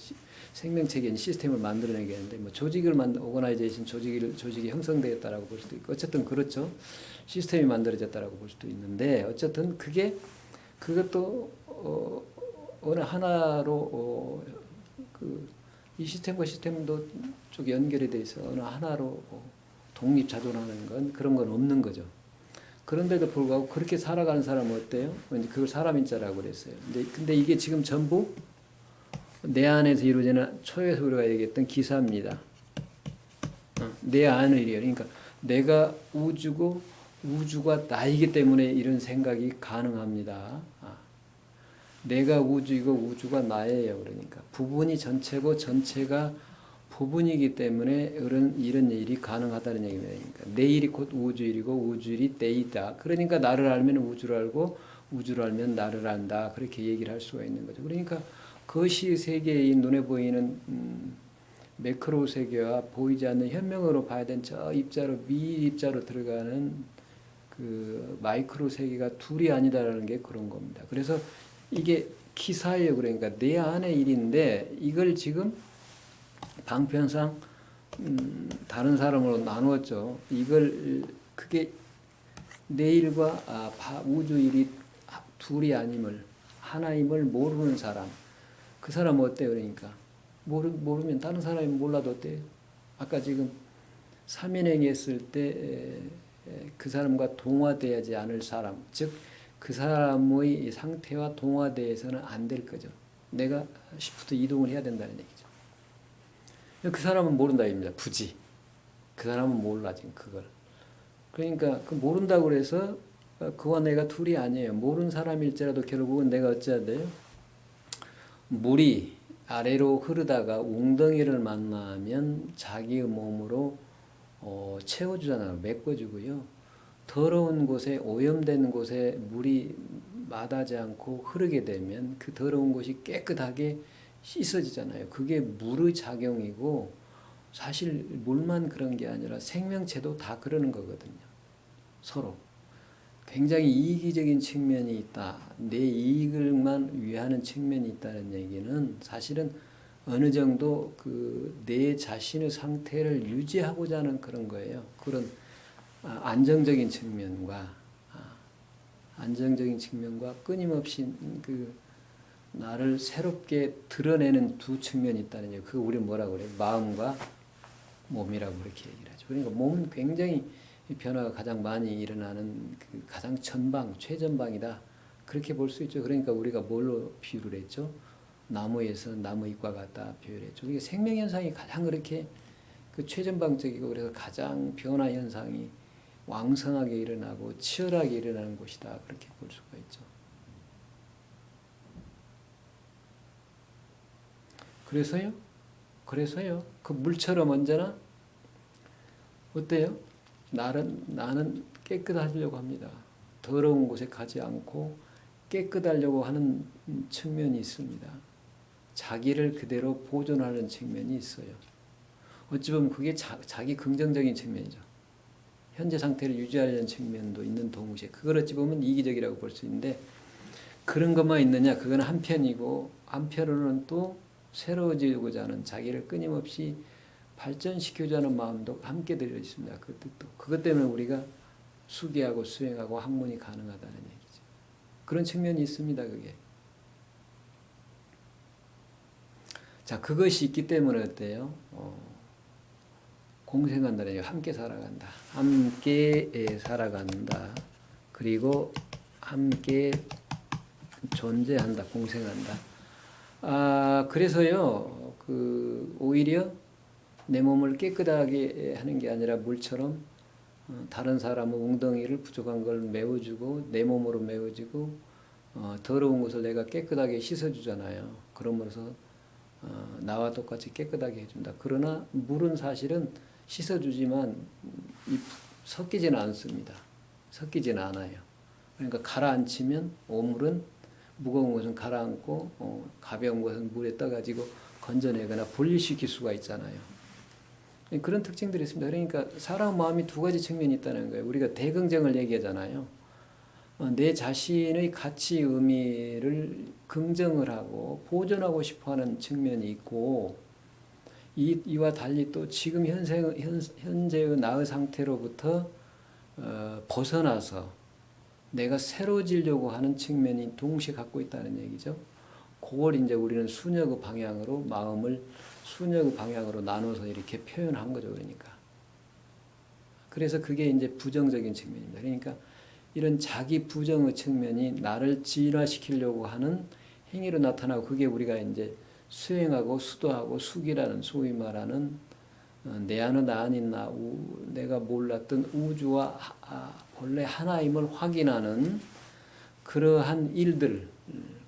생명 체계인 시스템을 만들어내겠는데 뭐 조직을 오거나이제이션 조직이 형성되었다라고 볼 수도 있고 어쨌든 그렇죠. 시스템이 만들어졌다라고 볼 수도 있는데 어쨌든 그것도 어느 하나로 이 시스템과 시스템도 쭉 연결이 돼 있어 어느 하나로 독립자존하는 건 그런 건 없는 거죠. 그런데도 불구하고 그렇게 살아가는 사람은 어때요? 그걸 사람인자라고 그랬어요. 근데 이게 지금 전부 내 안에서 이루어지는 초에서 우리가 얘기했던 기사입니다. 내 안의 일이에요. 그러니까 내가 우주고 우주가 나이기 때문에 이런 생각이 가능합니다. 내가 우주이고 우주가 나예요. 그러니까 부분이 전체고 전체가 부분이기 때문에 이런 일이 가능하다는 얘기입니다. 그러니까 내 일이 곧 우주일이고 우주일이 때이다. 그러니까 나를 알면 우주를 알고 우주를 알면 나를 안다. 그렇게 얘기를 할 수가 있는 거죠. 그러니까 거시 세계의 눈에 보이는 매크로 세계와 보이지 않는 현명으로 봐야 되는 저 입자로 미입자로 들어가는 그 마이크로 세계가 둘이 아니다라는 게 그런 겁니다. 그래서 이게 기사예요. 그러니까 내 안의 일인데 이걸 지금 방편상 다른 사람으로 나누었죠. 그게 내 일과 우주 일이 둘이 아님을 하나임을 모르는 사람. 그 사람은 어때요? 그러니까 모르면 다른 사람이 몰라도 어때요? 아까 지금 삼인행위 했을 때 그 사람과 동화되지 않을 사람, 즉 그 사람의 상태와 동화되어서는 안 될 거죠. 내가 시프트 이동을 해야 된다는 얘기죠. 그 사람은 모른다 입니다. 굳이 그 사람은 몰라 지금 그걸. 그러니까 그 모른다고 그래서 그와 내가 둘이 아니에요. 모르는 사람일지라도 결국은 내가 어찌해야 돼요? 물이 아래로 흐르다가 웅덩이를 만나면 자기의 몸으로 채워주잖아요. 메꿔주고요. 더러운 곳에 오염된 곳에 물이 마다지 않고 흐르게 되면 그 더러운 곳이 깨끗하게 씻어지잖아요. 그게 물의 작용이고 사실 물만 그런 게 아니라 생명체도 다 그러는 거거든요. 서로. 굉장히 이기적인 측면이 있다. 내 이익을만 위하는 측면이 있다는 얘기는 사실은 어느 정도 내 자신의 상태를 유지하고자 하는 그런 거예요. 그런 안정적인 측면과 끊임없이 나를 새롭게 드러내는 두 측면이 있다는 얘기예요. 그거 우리 뭐라고 그래요? 마음과 몸이라고 그렇게 얘기를 하죠. 그러니까 몸은 굉장히 이 변화가 가장 많이 일어나는 그 가장 전방, 최전방이다. 그렇게 볼 수 있죠. 그러니까 우리가 뭘로 비유를 했죠? 나무에서 나무 잎과 같다 비유를 했죠. 이게 생명 현상이 가장 그렇게 그 최전방적이고 그래서 가장 변화 현상이 왕성하게 일어나고 치열하게 일어나는 곳이다. 그렇게 볼 수가 있죠. 그래서요. 그 물처럼 언제나 어때요? 나는 깨끗하려고 합니다. 더러운 곳에 가지 않고 깨끗하려고 하는 측면이 있습니다. 자기를 그대로 보존하는 측면이 있어요. 어찌 보면 그게 자기 긍정적인 측면이죠. 현재 상태를 유지하려는 측면도 있는 동시에 그걸 어찌 보면 이기적이라고 볼 수 있는데 그런 것만 있느냐? 그건 한편이고 한편으로는 또 새로워지고자 하는 자기를 끊임없이 발전시키고자 하는 마음도 함께 들어 있습니다. 그 뜻도. 그것 때문에 우리가 수기하고 수행하고 학문이 가능하다는 얘기죠. 그런 측면이 있습니다. 그게. 자, 그것이 있기 때문에 어때요? 공생한다는 얘기, 함께 살아간다. 함께 살아간다. 그리고 함께 존재한다. 공생한다. 그래서요, 오히려 내 몸을 깨끗하게 하는 게 아니라 물처럼 다른 사람의 웅덩이를 부족한 걸 메워주고 내 몸으로 메워주고 더러운 것을 내가 깨끗하게 씻어주잖아요. 그러면서 나와 똑같이 깨끗하게 해준다. 그러나 물은 사실은 씻어주지만 섞이지는 않습니다. 섞이지는 않아요. 그러니까 가라앉히면 오물은 무거운 것은 가라앉고 가벼운 것은 물에 떠가지고 건져내거나 분리시킬 수가 있잖아요. 그런 특징들이 있습니다. 그러니까 사람 마음이 두 가지 측면이 있다는 거예요. 우리가 대긍정을 얘기하잖아요. 내 자신의 가치 의미를 긍정을 하고 보존하고 싶어하는 측면이 있고 이와 달리 또 지금 현재의 나의 상태로부터 벗어나서 내가 새로워지려고 하는 측면이 동시에 갖고 있다는 얘기죠. 그걸 이제 우리는 순역의 방향으로 마음을 순역의 방향으로 나눠서 이렇게 표현한 거죠. 그러니까. 그래서 그게 이제 부정적인 측면입니다. 그러니까 이런 자기 부정의 측면이 나를 진화시키려고 하는 행위로 나타나고 그게 우리가 이제 수행하고 수도하고 숙이라는 소위 말하는 내 안의 나 아닌 나, 내가 몰랐던 우주와 본래 하나임을 확인하는 그러한 일들,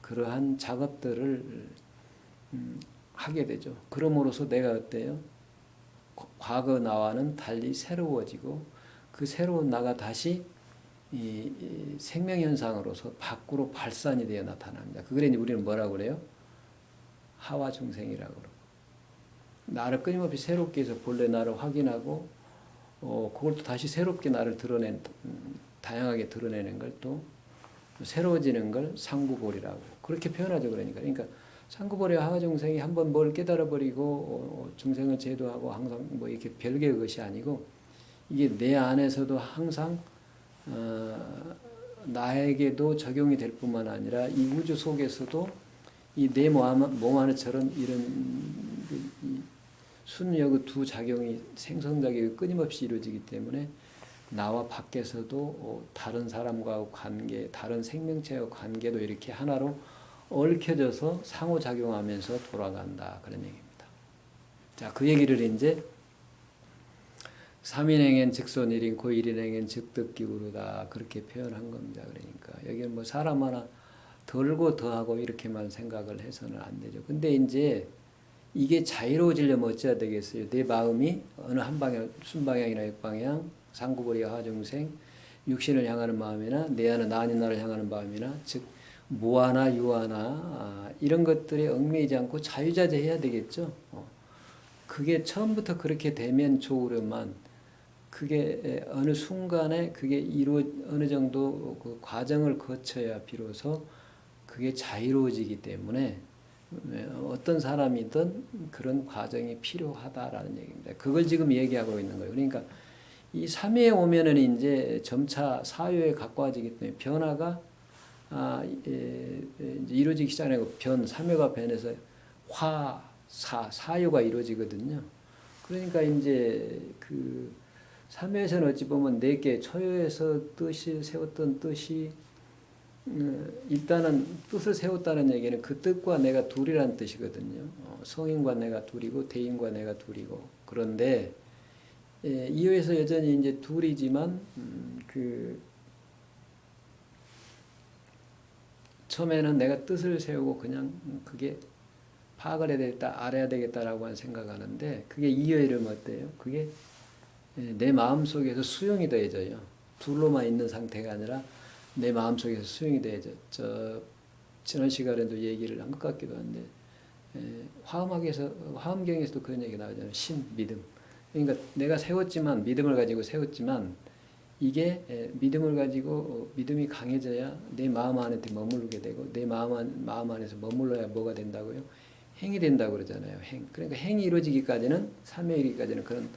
그러한 작업들을 하게 되죠. 그럼으로써 내가 어때요? 과거 나와는 달리 새로워지고 그 새로운 나가 다시 이 생명현상으로서 밖으로 발산이 되어 나타납니다. 그걸 이제 우리는 뭐라고 그래요? 하와 중생이라고 그러고 나를 끊임없이 새롭게 해서 본래 나를 확인하고 그걸 또 다시 새롭게 나를 다양하게 드러내는 걸 또 새로워지는 걸 상구보리라고 그렇게 표현하죠. 그러니까 상구보리와 하와중생이 한번 뭘 깨달아버리고 중생을 제도하고 항상 뭐 이렇게 별개의 것이 아니고 이게 내 안에서도 항상 나에게도 적용이 될 뿐만 아니라 이 우주 속에서도 이 내 몸 안에처럼 이런 순역의 두 작용이 생성작용이 끊임없이 이루어지기 때문에 나와 밖에서도 다른 사람과의 관계, 다른 생명체의 관계도 이렇게 하나로 얽혀져서 상호작용하면서 돌아간다. 그런 얘기입니다. 자, 그 얘기를 이제 삼인행엔 즉손일인고 일인행엔 즉득기구르다 그렇게 표현한 겁니다. 그러니까 여기는 뭐 사람 하나 덜고 더하고 이렇게만 생각을 해서는 안 되죠. 근데 이제 이게 자유로워지려면 어찌해야 되겠어요? 내 마음이 어느 한 방향, 순방향이나 역방향, 상구보리와 하중생, 육신을 향하는 마음이나 내 안에 나 아닌 나를 향하는 마음이나 즉 무아나 유아나 이런 것들에 얽매이지 않고 자유자재해야 되겠죠. 그게 처음부터 그렇게 되면 좋으려만 그게 어느 순간에 그게 어느 정도 그 과정을 거쳐야 비로소 그게 자유로워지기 때문에 어떤 사람이든 그런 과정이 필요하다라는 얘기입니다. 그걸 지금 얘기하고 있는 거예요. 그러니까 이 삼위에 오면은 이제 점차 사유에 가까워지기 때문에 변화가 이제 이루어지기 시작하고 삼유가 변해서 사유가 이루어지거든요. 그러니까 이제 삼위에서는 어찌 보면 4개 초유에서 뜻이 세웠던 뜻이 일단은 뜻을 세웠다는 얘기는 그 뜻과 내가 둘이라는 뜻이거든요. 성인과 내가 둘이고 대인과 내가 둘이고 그런데 이유에서 여전히 이제 둘이지만 처음에는 내가 뜻을 세우고 그냥 그게 파악을 해야 되겠다, 알아야 되겠다라고 생각하는데 그게 이유에 이르면 어때요? 그게 내 마음 속에서 수용이 더해져요. 둘로만 있는 상태가 아니라 내 마음 속에서 수용이 더해져. 지난 시간에도 얘기를 한 것 같기도 한데 화엄경에서도 그런 얘기 나오잖아요. 신, 믿음. 그러니까 내가 세웠지만 믿음을 가지고 세웠지만 이게 믿음을 가지고 믿음이 강해져야 내 마음 안에 머무르게 되고 내 마음 안에서 머물러야 뭐가 된다고요? 행이 된다고 그러잖아요. 행. 그러니까 행이 이루어지기까지는 삼위일기까지는 그런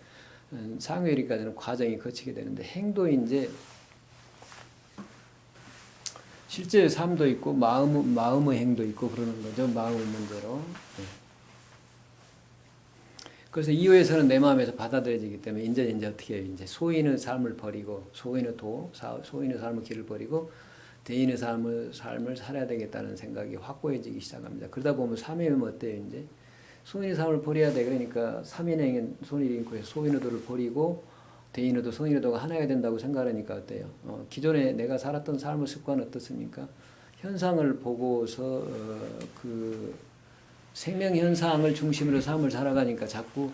상위일기까지는 과정이 거치게 되는데 행도 이제 실제 삶도 있고 마음의 행도 있고 그러는 거죠. 마음의 문제로. 그래서 이후에서는 내 마음에서 받아들여지기 때문에 이제 어떻게 해요? 이제 소인의 삶을 버리고 소인의 삶의 길을 버리고 대인의 삶을 살아야 되겠다는 생각이 확고해지기 시작합니다. 그러다 보면 삼위는 어때요? 이제 소인의 삶을 버려야 돼. 그러니까 삼인행인 손일인코에 소인의 도를 버리고 대인의 도, 성인의 도가 하나가 된다고 생각하니까 어때요? 기존에 내가 살았던 삶의 습관은 어떻습니까? 현상을 보고서 그 생명 현상을 중심으로 삶을 살아가니까 자꾸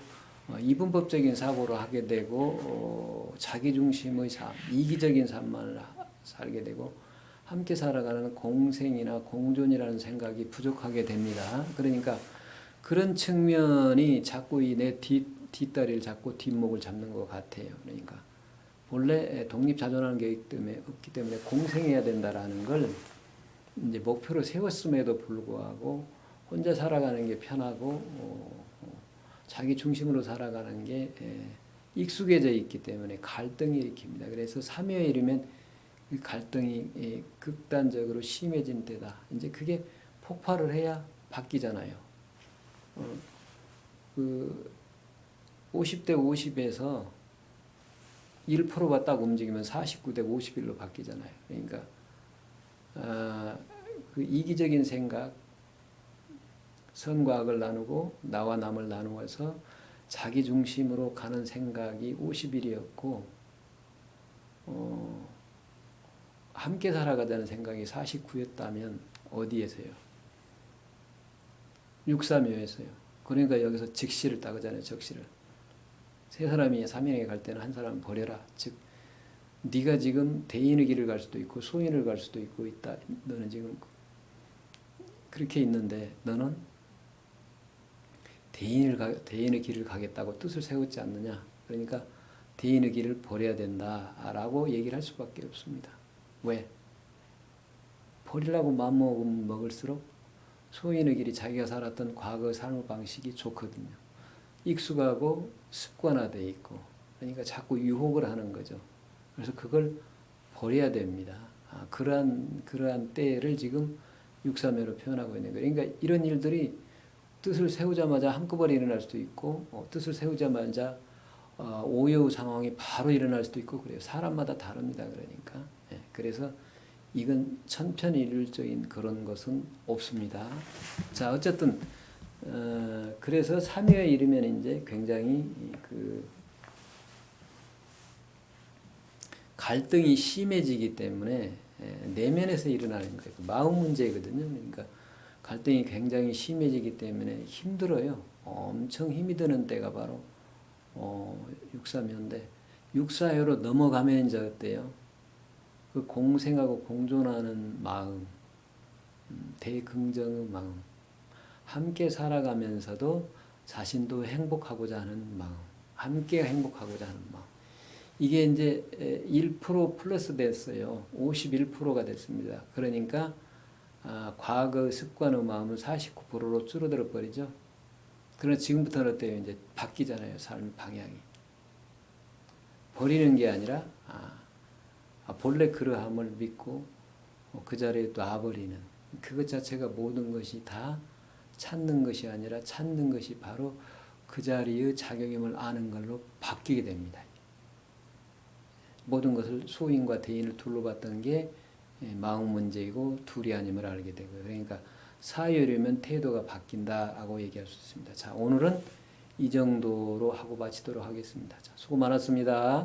이분법적인 사고를 하게 되고 자기 중심의 삶, 이기적인 삶만 살게 되고 함께 살아가는 공생이나 공존이라는 생각이 부족하게 됩니다. 그러니까 그런 측면이 자꾸 내 뒷다리를 잡고 뒷목을 잡는 것 같아요. 그러니까 본래 독립자존하는 게 없기 때문에 공생해야 된다라는 걸 이제 목표로 세웠음에도 불구하고 혼자 살아가는 게 편하고 자기 중심으로 살아가는 게 익숙해져 있기 때문에 갈등이 일으킵니다. 그래서 삼위에 이르면 그 갈등이 극단적으로 심해진 때다. 이제 그게 폭발을 해야 바뀌잖아요. 50대 50에서 1%가 딱 움직이면 49대 51로 바뀌잖아요. 그러니까 그 이기적인 생각, 선과 악을 나누고 나와 남을 나누어서 자기 중심으로 가는 생각이 51이었고 함께 살아가자는 생각이 49였다면 어디에서요? 632에서요. 그러니까 여기서 직시를 따그잖아요. 적시를. 세 사람이 삼인에게 갈 때는 한 사람은 버려라. 즉 네가 지금 대인의 길을 갈 수도 있고 소인을 갈 수도 있고 있다. 너는 지금 그렇게 있는데 너는 대인의 길을 가겠다고 뜻을 세웠지 않느냐. 그러니까 대인의 길을 버려야 된다라고 얘기를 할 수밖에 없습니다. 왜? 버리려고 마음먹으면 먹을수록 소인의 길이 자기가 살았던 과거 삶의 방식이 좋거든요. 익숙하고 습관화되어 있고 그러니까 자꾸 유혹을 하는 거죠. 그래서 그걸 버려야 됩니다. 그러한 때를 지금 6.3회로 표현하고 있는 거예요. 그러니까 이런 일들이 뜻을 세우자마자 한꺼번에 일어날 수도 있고 뜻을 세우자마자 오해의 상황이 바로 일어날 수도 있고 그래요. 사람마다 다릅니다. 그러니까 그래서 이건 천편일률적인 그런 것은 없습니다. 자 어쨌든 그래서 3위에 이르면 이제 굉장히 그 갈등이 심해지기 때문에 내면에서 일어나는 거예요. 마음 문제거든요. 그러니까 갈등이 굉장히 심해지기 때문에 힘들어요. 엄청 힘이 드는 때가 바로 6.3회인데 6.4회로 넘어가면 이제 어때요? 그 공생하고 공존하는 마음, 대긍정의 마음, 함께 살아가면서도 자신도 행복하고자 하는 마음, 함께 행복하고자 하는 마음. 이게 이제 1% 플러스 됐어요. 51%가 됐습니다. 그러니까 과거 습관의 마음은 49%로 줄어들어 버리죠. 그러나 지금부터는 어때요? 이제 바뀌잖아요. 삶 방향이. 버리는 게 아니라 본래 그러함을 믿고 그 자리에 놔버리는 그것 자체가 모든 것이 다 찾는 것이 아니라 찾는 것이 바로 그 자리의 자격임을 아는 걸로 바뀌게 됩니다. 모든 것을 소인과 대인을 둘러봤던 게 마음 문제이고 둘이 아님을 알게 되고요. 그러니까 사유려면 태도가 바뀐다라고 얘기할 수 있습니다. 자, 오늘은 이 정도로 하고 마치도록 하겠습니다. 자, 수고 많았습니다.